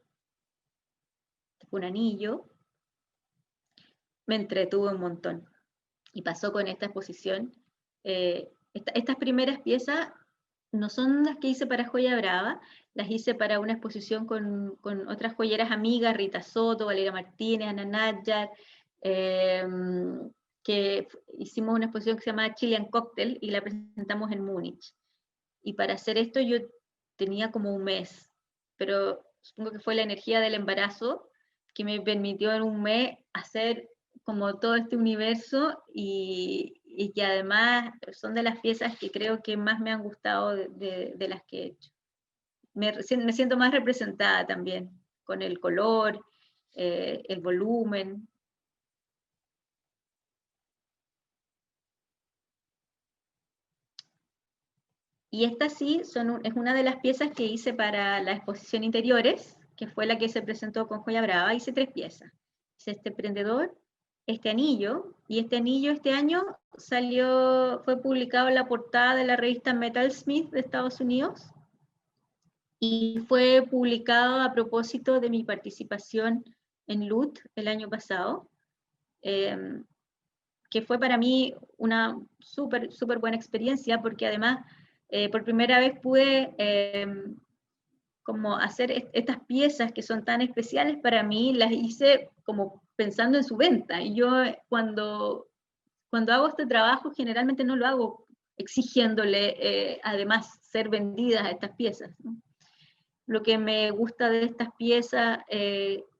Un anillo. Me entretuve un montón. Y pasó con esta exposición. Estas primeras piezas no son las que hice para Joya Brava, las hice para una exposición con otras joyeras amigas, Rita Soto, Valeria Martínez, Ana Nájar, que hicimos una exposición que se llama Chilean Cocktail y la presentamos en Múnich. Y para hacer esto yo tenía como un mes, pero supongo que fue la energía del embarazo que me permitió en un mes hacer como todo este universo, y que además son de las piezas que creo que más me han gustado de las que he hecho. Me siento más representada también, con el color, el volumen. Y esta sí es una de las piezas que hice para la exposición Interiores, que fue la que se presentó con Joya Brava. Hice 3 piezas. Hice este prendedor, este anillo, y este anillo este año fue publicado en la portada de la revista Metalsmith de Estados Unidos, y fue publicado a propósito de mi participación en LUT el año pasado, que fue para mí una súper buena experiencia, porque además por primera vez pude como hacer estas piezas que son tan especiales para mí, las hice como pensando en su venta. Y yo cuando hago este trabajo generalmente no lo hago exigiéndole además ser vendidas a estas piezas, ¿no? Lo que me gusta de estas piezas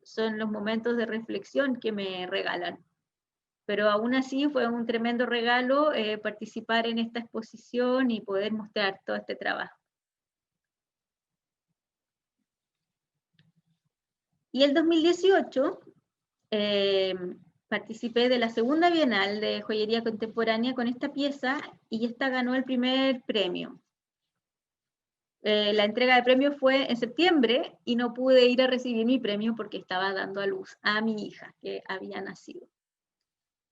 son los momentos de reflexión que me regalan. Pero aún así fue un tremendo regalo participar en esta exposición y poder mostrar todo este trabajo. Y el 2018 participé de la segunda Bienal de Joyería Contemporánea con esta pieza, y esta ganó el primer premio. La entrega de premio fue en septiembre y no pude ir a recibir mi premio porque estaba dando a luz a mi hija que había nacido.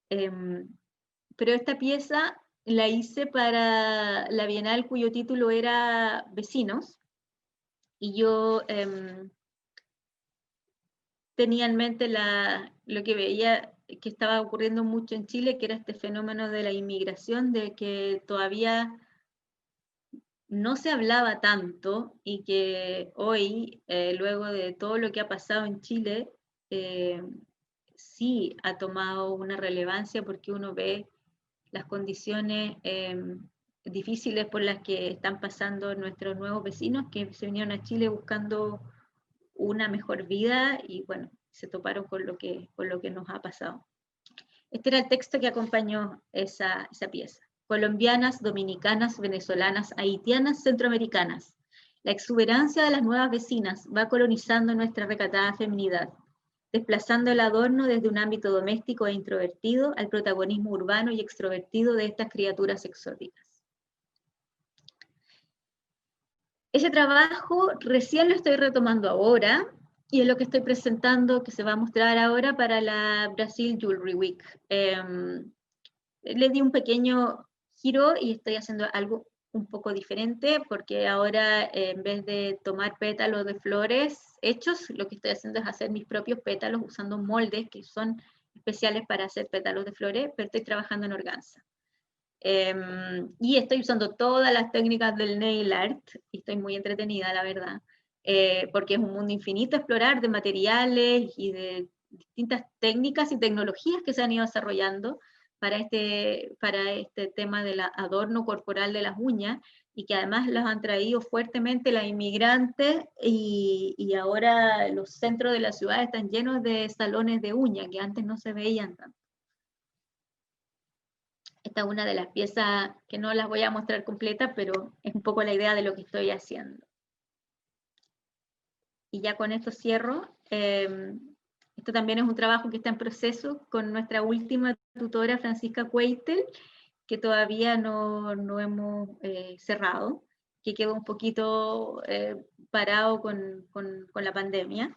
Pero esta pieza la hice para la Bienal cuyo título era Vecinos, y yo tenía en mente lo que veía que estaba ocurriendo mucho en Chile, que era este fenómeno de la inmigración, de que todavía no se hablaba tanto, y que hoy, luego de todo lo que ha pasado en Chile, sí ha tomado una relevancia, porque uno ve las condiciones difíciles por las que están pasando nuestros nuevos vecinos que se vinieron a Chile buscando una mejor vida, y bueno, se toparon con lo que nos ha pasado. Este era el texto que acompañó esa pieza. Colombianas, dominicanas, venezolanas, haitianas, centroamericanas. La exuberancia de las nuevas vecinas va colonizando nuestra recatada feminidad. desplazando el adorno desde un ámbito doméstico e introvertido al protagonismo urbano y extrovertido de estas criaturas exóticas. Ese trabajo recién lo estoy retomando ahora, y es lo que estoy presentando, que se va a mostrar ahora para la Brazil Jewelry Week. Le di un pequeño giro y estoy haciendo algo un poco diferente, porque ahora en vez de tomar pétalos de flores hechos, lo que estoy haciendo es hacer mis propios pétalos usando moldes que son especiales para hacer pétalos de flores, pero estoy trabajando en organza. Y estoy usando todas las técnicas del nail art, y estoy muy entretenida, la verdad, porque es un mundo infinito a explorar de materiales y de distintas técnicas y tecnologías que se han ido desarrollando para este tema del adorno corporal de las uñas, y que además los han traído fuertemente las inmigrantes, y ahora los centros de la ciudad están llenos de salones de uñas que antes no se veían tanto. Esta es una de las piezas que no las voy a mostrar completa, pero es un poco la idea de lo que estoy haciendo. Y ya con esto cierro. Esto también es un trabajo que está en proceso con nuestra última tutora, Francisca Cueitel, que todavía no hemos cerrado, que quedó un poquito parado con la pandemia.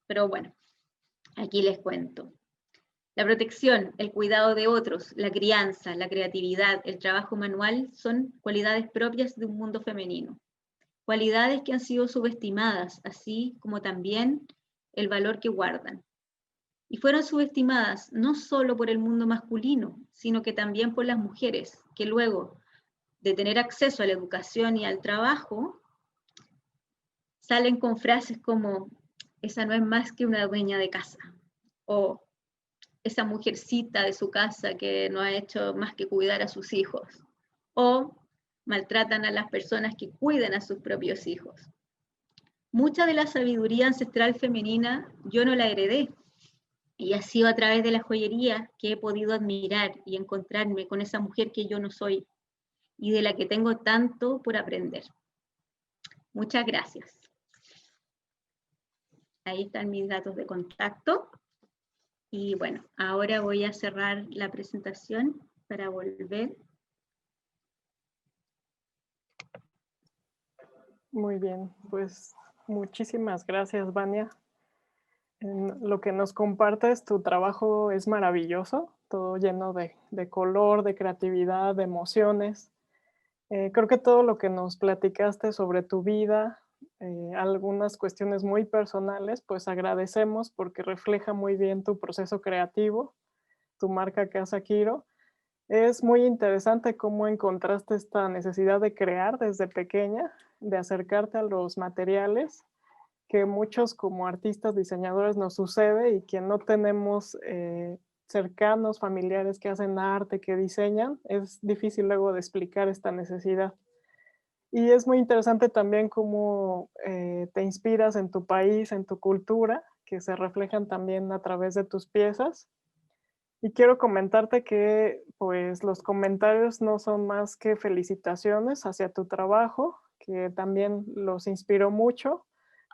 Pero bueno, aquí les cuento. La protección, el cuidado de otros, la crianza, la creatividad, el trabajo manual son cualidades propias de un mundo femenino. Cualidades que han sido subestimadas, así como también el valor que guardan. Y fueron subestimadas no solo por el mundo masculino, sino que también por las mujeres, que luego de tener acceso a la educación y al trabajo, salen con frases como: esa no es más que una dueña de casa, o esa mujercita de su casa que no ha hecho más que cuidar a sus hijos, o maltratan a las personas que cuidan a sus propios hijos. Mucha de la sabiduría ancestral femenina yo no la heredé, y ha sido a través de la joyería que he podido admirar y encontrarme con esa mujer que yo no soy, y de la que tengo tanto por aprender. Muchas gracias. Ahí están mis datos de contacto. Y bueno, ahora voy a cerrar la presentación para volver. Muy bien, pues muchísimas gracias, Vania. Lo que nos compartes, tu trabajo es maravilloso, todo lleno de color, de creatividad, de emociones. Creo que todo lo que nos platicaste sobre tu vida, algunas cuestiones muy personales, pues agradecemos porque refleja muy bien tu proceso creativo, tu marca Casa Quiro. Es muy interesante cómo encontraste esta necesidad de crear desde pequeña, de acercarte a los materiales, que muchos como artistas, diseñadores nos sucede, y que no tenemos cercanos, familiares que hacen arte, que diseñan, es difícil luego de explicar esta necesidad. Y es muy interesante también cómo te inspiras en tu país, en tu cultura, que se reflejan también a través de tus piezas. Y quiero comentarte que pues los comentarios no son más que felicitaciones hacia tu trabajo, que también los inspiró mucho.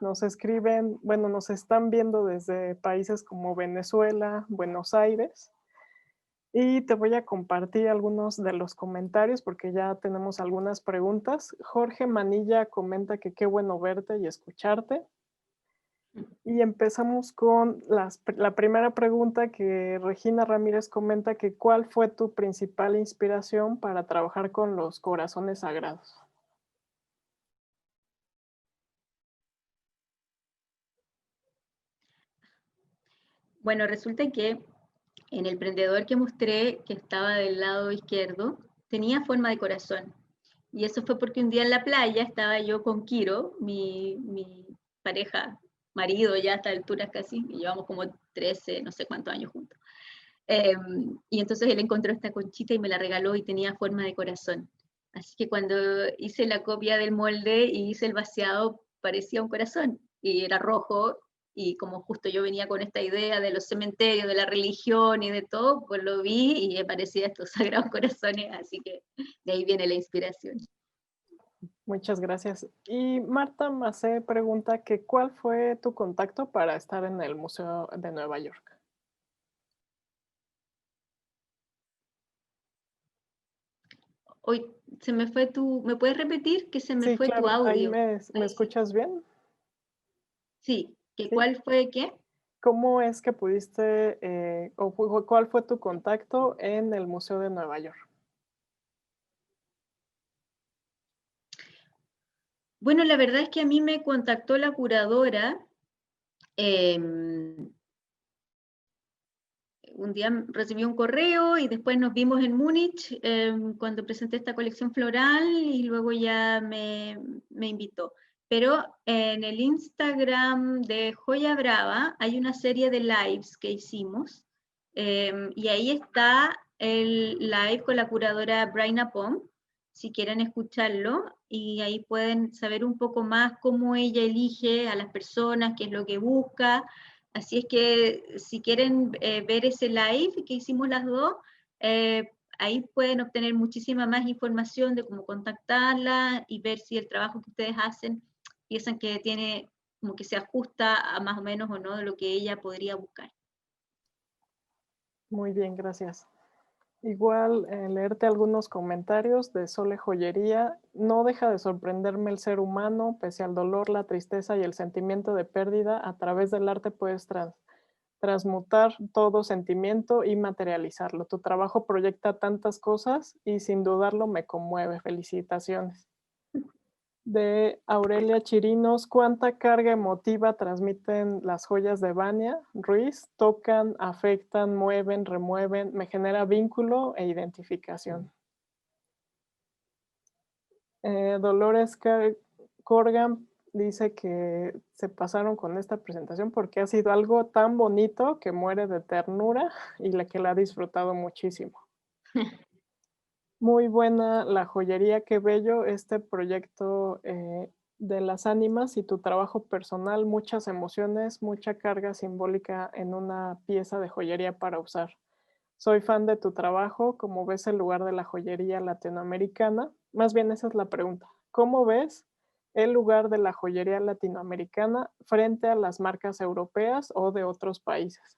Nos escriben, bueno, nos están viendo desde países como Venezuela, Buenos Aires. Y te voy a compartir algunos de los comentarios porque ya tenemos algunas preguntas. Jorge Manilla comenta que qué bueno verte y escucharte. Y empezamos con la primera pregunta, que Regina Ramírez comenta que ¿cuál fue tu principal inspiración para trabajar con los corazones sagrados? Bueno, resulta que en el prendedor que mostré, que estaba del lado izquierdo, tenía forma de corazón. Y eso fue porque un día en la playa estaba yo con Kiro, mi pareja, marido ya a esta altura casi, y llevamos como 13, no sé cuántos años juntos. Y entonces él encontró esta conchita y me la regaló y tenía forma de corazón. Así que cuando hice la copia del molde y hice el vaciado, parecía un corazón y era rojo. Y como justo yo venía con esta idea de los cementerios, de la religión y de todo, pues lo vi y me parecía estos sagrados corazones, así que de ahí viene la inspiración. Muchas gracias. Y Marta Macé pregunta que ¿cuál fue tu contacto para estar en el Museo de Nueva York? Hoy se me fue ¿me puedes repetir que se me Sí, fue tu claro, ahí audio? me Ahí sí. escuchas bien. Sí, ¿que Sí. cuál fue qué? ¿Cómo es que pudiste, cuál fue tu contacto en el Museo de Nueva York? Bueno, la verdad es que a mí me contactó la curadora. em, un día recibí un correo y después nos vimos en Múnich cuando presenté esta colección floral y luego ya me invitó. Pero en el Instagram de Joya Brava hay una serie de lives que hicimos y ahí está el live con la curadora Braina Pom, si quieren escucharlo, y ahí pueden saber un poco más cómo ella elige a las personas, qué es lo que busca. Así es que si quieren ver ese live que hicimos las dos, ahí pueden obtener muchísima más información de cómo contactarla y ver si el trabajo que ustedes hacen piensan que tiene como que se ajusta a más o menos o no de lo que ella podría buscar. Muy bien, gracias. Igual leerte algunos comentarios de Sole Joyería. No deja de sorprenderme el ser humano, pese al dolor, la tristeza y el sentimiento de pérdida. A través del arte puedes transmutar todo sentimiento y materializarlo. Tu trabajo proyecta tantas cosas y sin dudarlo me conmueve. Felicitaciones. De Aurelia Chirinos, ¿cuánta carga emotiva transmiten las joyas de Vania Ruiz? Tocan, afectan, mueven, remueven, me genera vínculo e identificación. Dolores Corgan dice que se pasaron con esta presentación porque ha sido algo tan bonito que muere de ternura y que la ha disfrutado muchísimo. Muy buena la joyería, qué bello este proyecto de las ánimas y tu trabajo personal, muchas emociones, mucha carga simbólica en una pieza de joyería para usar. Soy fan de tu trabajo, ¿cómo ves el lugar de la joyería latinoamericana? Más bien esa es la pregunta. ¿Cómo ves el lugar de la joyería latinoamericana frente a las marcas europeas o de otros países?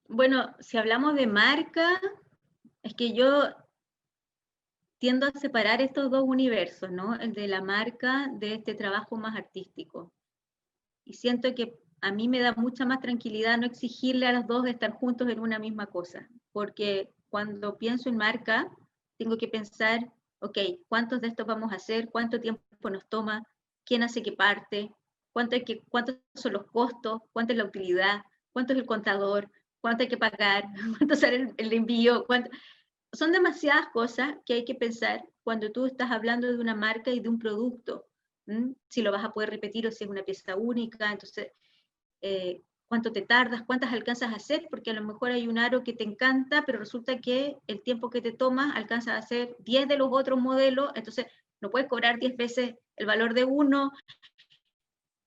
Bueno, si hablamos de marca, es que yo tiendo a separar estos dos universos, ¿no? El de la marca de este trabajo más artístico. Y siento que a mí me da mucha más tranquilidad no exigirle a los dos estar juntos en una misma cosa, porque cuando pienso en marca, tengo que pensar, ok, ¿cuántos de estos vamos a hacer? ¿Cuánto tiempo nos toma? ¿Quién hace qué parte? ¿Cuántos son los costos? ¿Cuánto es la utilidad? ¿Cuánto es el contador? ¿Cuánto hay que pagar? ¿Cuánto sale el envío? Son demasiadas cosas que hay que pensar cuando tú estás hablando de una marca y de un producto. Si lo vas a poder repetir o si es una pieza única, entonces, cuánto te tardas, cuántas alcanzas a hacer, porque a lo mejor hay un aro que te encanta, pero resulta que el tiempo que te toma alcanza a hacer 10 de los otros modelos, entonces no puedes cobrar 10 veces el valor de uno.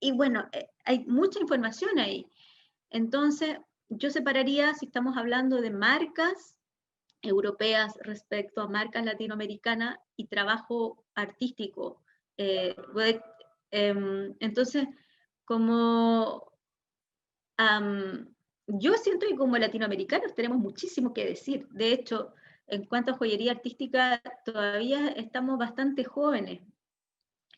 Y bueno, hay mucha información ahí. Entonces, yo separaría, si estamos hablando de marcas, europeas respecto a marcas latinoamericanas y trabajo artístico. Entonces, como yo siento que como latinoamericanos tenemos muchísimo que decir. De hecho, en cuanto a joyería artística, todavía estamos bastante jóvenes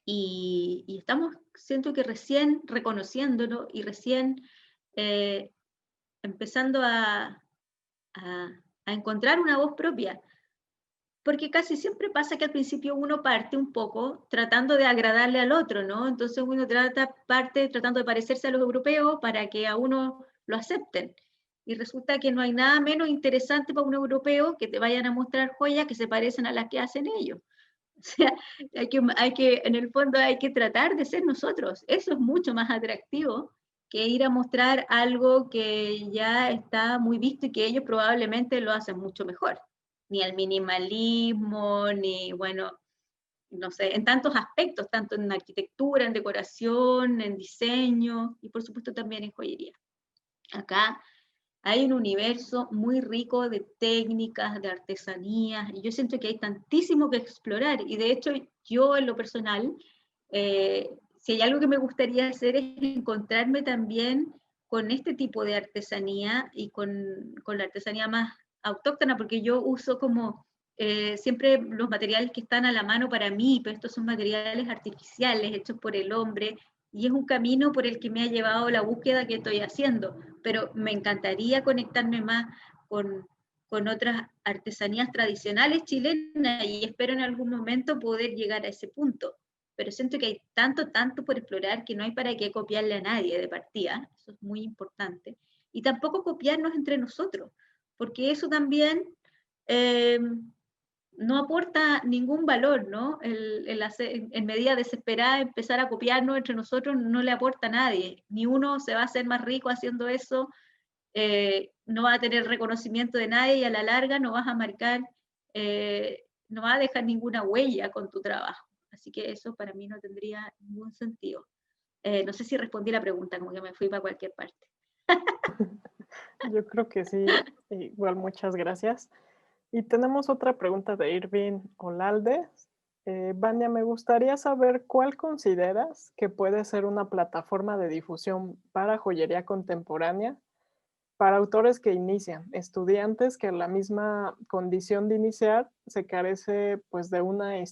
y estamos, siento que recién reconociéndolo y recién eh, empezando a encontrar una voz propia. Porque casi siempre pasa que al principio uno parte un poco tratando de agradarle al otro, ¿no? Entonces uno parte tratando de parecerse a los europeos para que a uno lo acepten. Y resulta que no hay nada menos interesante para un europeo que te vayan a mostrar joyas que se parecen a las que hacen ellos. O sea, en el fondo hay que tratar de ser nosotros. Eso es mucho más atractivo que ir a mostrar algo que ya está muy visto y que ellos probablemente lo hacen mucho mejor. Ni el minimalismo, ni, bueno, no sé, en tantos aspectos, tanto en arquitectura, en decoración, en diseño y por supuesto también en joyería. Acá Hay un universo muy rico de técnicas, de artesanías, y yo siento que hay tantísimo que explorar, y de hecho yo en lo personal, si hay algo que me gustaría hacer es encontrarme también con este tipo de artesanía y con la artesanía más autóctona, porque yo uso como siempre los materiales que están a la mano para mí, pero estos son materiales artificiales hechos por el hombre, y es un camino por el que me ha llevado la búsqueda que estoy haciendo, pero me encantaría conectarme más con otras artesanías tradicionales chilenas y espero en algún momento poder llegar a ese punto. Pero siento que hay tanto por explorar que no hay para qué copiarle a nadie de partida, eso es muy importante. Y tampoco copiarnos entre nosotros, porque eso también no aporta ningún valor, ¿no? En medida desesperada empezar a copiarnos entre nosotros no le aporta a nadie, ni uno se va a hacer más rico haciendo eso, no va a tener reconocimiento de nadie y a la larga no vas a marcar, no vas a dejar ninguna huella con tu trabajo. Así que eso para mí no tendría ningún sentido. No sé si respondí la pregunta, como que me fui para cualquier parte. Yo creo que sí, igual muchas gracias. Y tenemos otra pregunta de Irving Olalde. Vania, me gustaría saber cuál consideras que puede ser una plataforma de difusión para joyería contemporánea para autores que inician, estudiantes que en la misma condición de iniciar se carece pues de una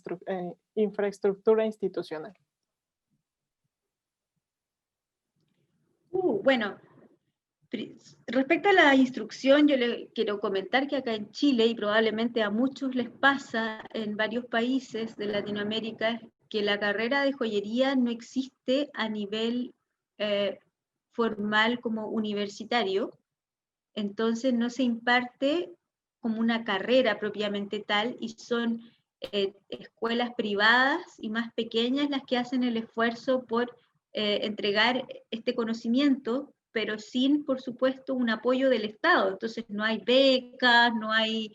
infraestructura institucional. Bueno, respecto a la instrucción, yo le quiero comentar que acá en Chile, y probablemente a muchos les pasa en varios países de Latinoamérica, que la carrera de joyería no existe a nivel formal como universitario, entonces no se imparte como una carrera propiamente tal, y son escuelas privadas y más pequeñas las que hacen el esfuerzo por entregar este conocimiento, pero sin, por supuesto, un apoyo del Estado. Entonces no hay becas, no hay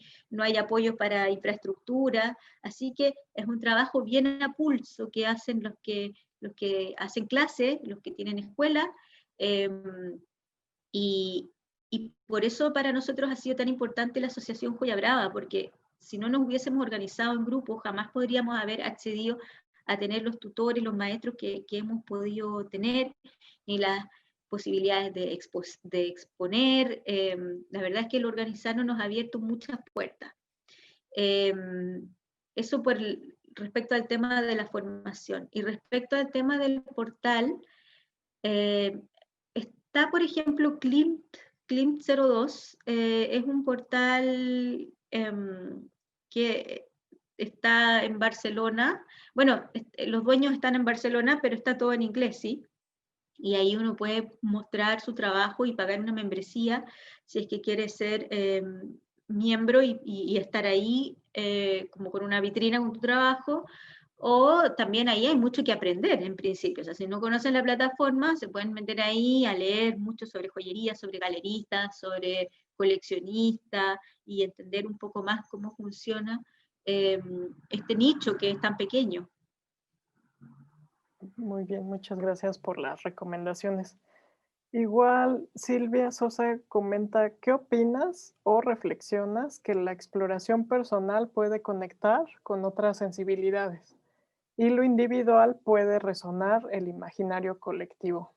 apoyo para infraestructura, así que es un trabajo bien a pulso que hacen los que hacen clase, los que tienen escuela, y, y por eso para nosotros ha sido tan importante la Asociación Joya Brava, porque si no nos hubiésemos organizado en grupos, jamás podríamos haber accedido a tener los tutores, los maestros que hemos podido tener, ni las posibilidades de exponer. La verdad es que el organizarnos nos ha abierto muchas puertas. Eso respecto al tema de la formación. Y respecto al tema del portal, está, por ejemplo, Klimt02, es un portal que está en Barcelona. Bueno, los dueños están en Barcelona, pero está todo en inglés, ¿sí? Y ahí uno puede mostrar su trabajo y pagar una membresía si es que quiere ser miembro y estar ahí como con una vitrina con tu trabajo. O también ahí hay mucho que aprender en principio. O sea, si no conocen la plataforma, se pueden meter ahí a leer mucho sobre joyería, sobre galeristas, sobre coleccionistas y entender un poco más cómo funciona este nicho que es tan pequeño. Muy bien, muchas gracias por las recomendaciones. Igual Silvia Sosa comenta, ¿qué opinas o reflexionas que la exploración personal puede conectar con otras sensibilidades y lo individual puede resonar el imaginario colectivo?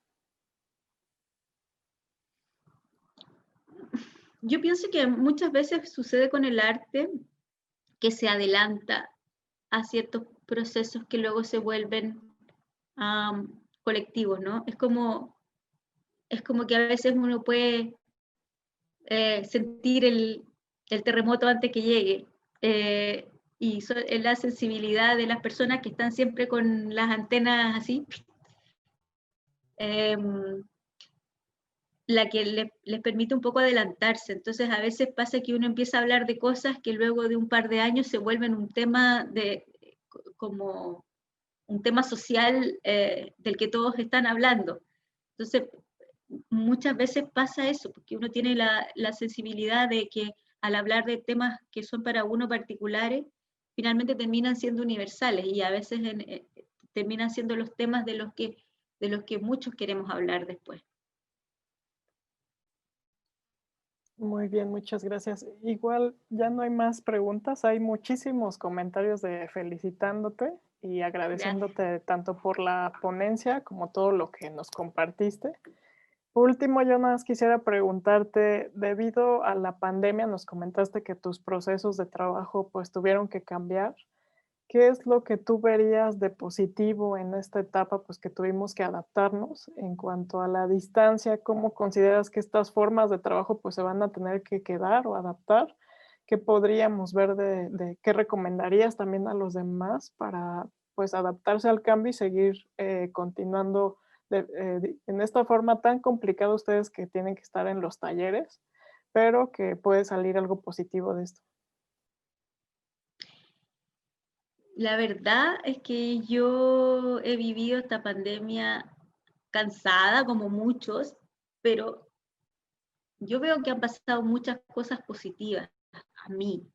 Yo pienso que muchas veces sucede con el arte que se adelanta a ciertos procesos que luego se vuelven colectivos, ¿no? Es como que a veces uno puede sentir el terremoto antes que llegue. Y es la sensibilidad de las personas que están siempre con las antenas así, la que les permite un poco adelantarse. Entonces a veces pasa que uno empieza a hablar de cosas que luego de un par de años se vuelven un tema como un tema social del que todos están hablando. Entonces muchas veces pasa eso, porque uno tiene la sensibilidad de que al hablar de temas que son para uno particulares, finalmente terminan siendo universales y a veces terminan siendo los temas de los que muchos queremos hablar después. Muy bien, muchas gracias. Igual ya no hay más preguntas, hay muchísimos comentarios de felicitándote y Gracias. agradeciéndote tanto por la ponencia como todo lo que nos compartiste. Por último, yo nada más quisiera preguntarte, debido a la pandemia, nos comentaste que tus procesos de trabajo pues tuvieron que cambiar. ¿Qué es lo que tú verías de positivo en esta etapa, pues, que tuvimos que adaptarnos en cuanto a la distancia? ¿Cómo consideras que estas formas de trabajo, pues, se van a tener que quedar o adaptar? ¿Qué podríamos ver de qué recomendarías también a los demás para, pues, adaptarse al cambio y seguir, continuando en esta forma tan complicada ustedes que tienen que estar en los talleres, pero que puede salir algo positivo de esto? La verdad es que yo he vivido esta pandemia cansada, como muchos, pero yo veo que han pasado muchas cosas positivas a mí.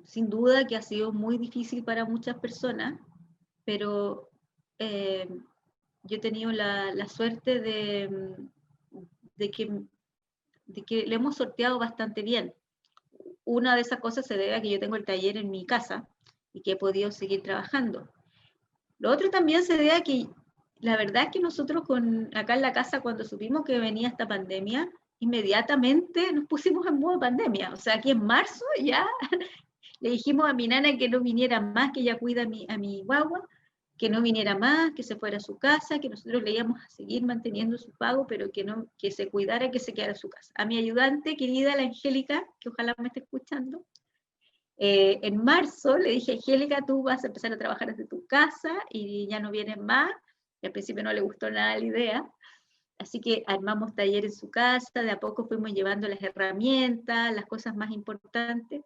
Sin duda que ha sido muy difícil para muchas personas, pero eh, yo he tenido la suerte de que, de que le hemos sorteado bastante bien. Una de esas cosas se debe a que yo tengo el taller en mi casa y que he podido seguir trabajando. Lo otro también se debe a que la verdad es que nosotros acá en la casa cuando supimos que venía esta pandemia, inmediatamente nos pusimos en modo pandemia. O sea, aquí en marzo ya le dijimos a mi nana que no viniera más, que ella cuida a mi guagua, que no viniera más, que se fuera a su casa, que nosotros le íbamos a seguir manteniendo su pago, pero que no, que se cuidara, que se quedara a su casa. A mi ayudante querida, la Angélica, que ojalá me esté escuchando, en marzo le dije, Angélica, tú vas a empezar a trabajar desde tu casa y ya no vienes más. Y al principio no le gustó nada la idea. Así que armamos taller en su casa, de a poco fuimos llevando las herramientas, las cosas más importantes.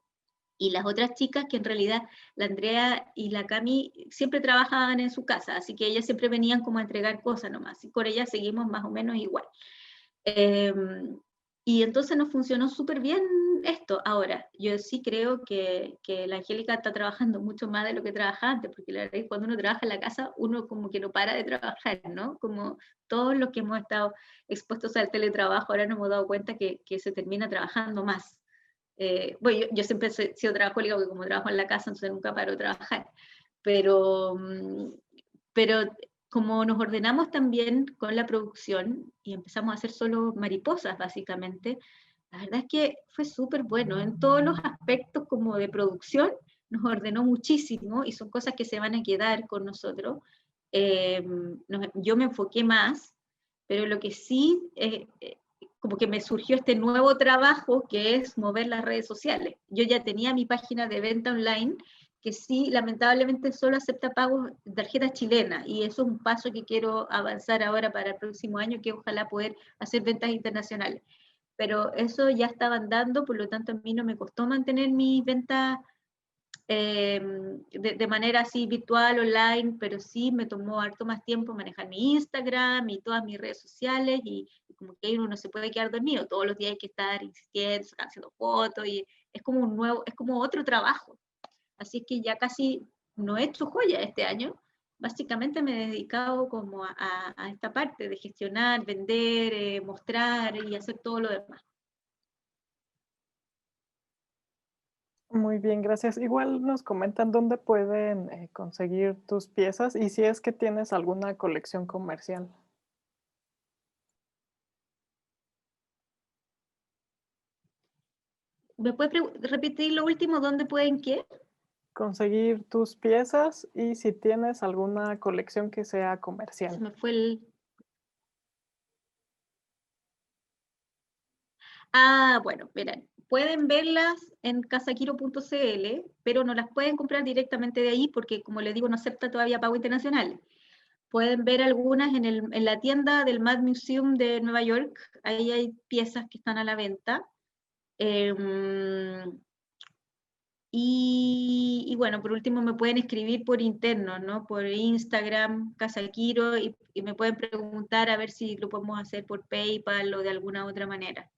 Y las otras chicas, que en realidad la Andrea y la Cami siempre trabajaban en su casa, así que ellas siempre venían como a entregar cosas nomás. Y con ellas seguimos más o menos igual. Eh, y entonces nos funcionó súper bien esto. Ahora, yo sí creo que la Angélica está trabajando mucho más de lo que trabajaba antes, porque la verdad es que cuando uno trabaja en la casa, uno como que no para de trabajar, ¿no? Como todos los que hemos estado expuestos al teletrabajo, ahora nos hemos dado cuenta que se termina trabajando más. Bueno, yo siempre he sido trabajólica porque como trabajo en la casa, entonces nunca paro de trabajar. Pero, pero como nos ordenamos también con la producción y empezamos a hacer solo mariposas, básicamente, la verdad es que fue súper bueno. En todos los aspectos como de producción, nos ordenó muchísimo y son cosas que se van a quedar con nosotros. Yo me enfoqué más, pero lo que sí, como que me surgió este nuevo trabajo que es mover las redes sociales. Yo ya tenía mi página de venta online que sí, lamentablemente solo acepta pagos de tarjeta chilena y eso es un paso que quiero avanzar ahora para el próximo año, que ojalá poder hacer ventas internacionales. Pero eso ya estaban dando, por lo tanto a mí no me costó mantener mis ventas de manera así virtual, online, pero sí me tomó harto más tiempo manejar mi Instagram y todas mis redes sociales y como que uno no se puede quedar dormido, todos los días hay que estar insistiendo, haciendo fotos y es como un nuevo, es como otro trabajo. Así que ya casi no he hecho joya este año. Básicamente me he dedicado como a esta parte de gestionar, vender, mostrar y hacer todo lo demás. Muy bien, gracias. Igual nos comentan dónde pueden conseguir tus piezas y si es que tienes alguna colección comercial. ¿Me puedes repetir lo último? ¿Dónde pueden qué? Conseguir tus piezas y si tienes alguna colección que sea Se comercial. me fue el... Ah, bueno, miren, pueden verlas en casaquiro.cl, pero no las pueden comprar directamente de ahí porque, como les digo, no acepta todavía pago internacional. Pueden ver algunas en la tienda del Mad Museum de Nueva York, ahí hay piezas que están a la venta. Y bueno, por último me pueden escribir por interno, ¿no? Por Instagram, Casaquiro, y me pueden preguntar a ver si lo podemos hacer por PayPal o de alguna otra manera.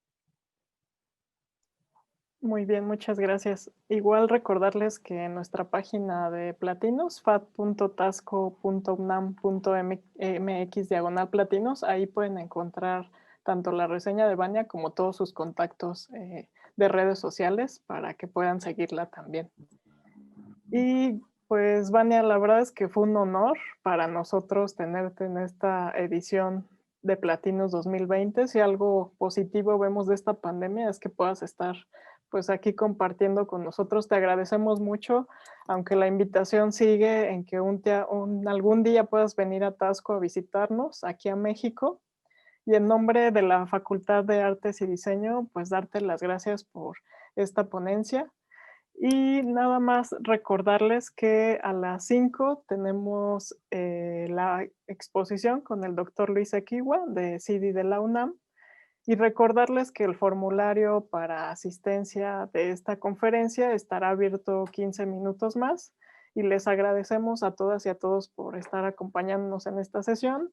Muy bien, muchas gracias. Igual recordarles que en nuestra página de platinos, fat.tasco.unam.mx/platinos, ahí pueden encontrar tanto la reseña de Vania como todos sus contactos de redes sociales para que puedan seguirla también. Y pues Vania, la verdad es que fue un honor para nosotros tenerte en esta edición de Platinos 2020. Si algo positivo vemos de esta pandemia es que puedas estar pues aquí compartiendo con nosotros. Te agradecemos mucho, aunque la invitación sigue en que algún día puedas venir a Taxco a visitarnos aquí a México. Y en nombre de la Facultad de Artes y Diseño, pues darte las gracias por esta ponencia. Y nada más recordarles que a las 5 tenemos la exposición con el doctor Luis Equigua de CIDI de la UNAM y recordarles que el formulario para asistencia de esta conferencia estará abierto 15 minutos más y les agradecemos a todas y a todos por estar acompañándonos en esta sesión.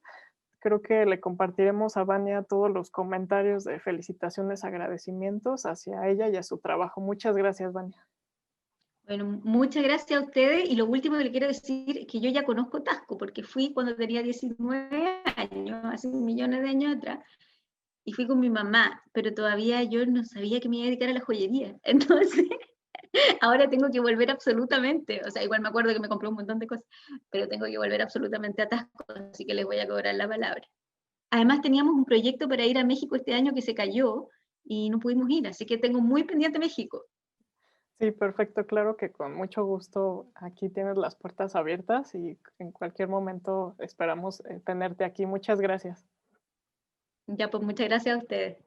Creo que le compartiremos a Vania todos los comentarios de felicitaciones, agradecimientos hacia ella y a su trabajo. Muchas gracias, Vania. Bueno, muchas gracias a ustedes y lo último que le quiero decir es que yo ya conozco Taxco porque fui cuando tenía 19 años, hace millones de años atrás, y fui con mi mamá, pero todavía yo no sabía que me iba a dedicar a la joyería. Entonces, ahora tengo que volver absolutamente, o sea, igual me acuerdo que me compré un montón de cosas, pero tengo que volver absolutamente a Taxco, así que les voy a cobrar la palabra. Además, teníamos un proyecto para ir a México este año que se cayó y no pudimos ir, así que tengo muy pendiente México. Sí, perfecto, claro que con mucho gusto aquí tienes las puertas abiertas y en cualquier momento esperamos tenerte aquí. Muchas gracias. Ya, pues muchas gracias a ustedes.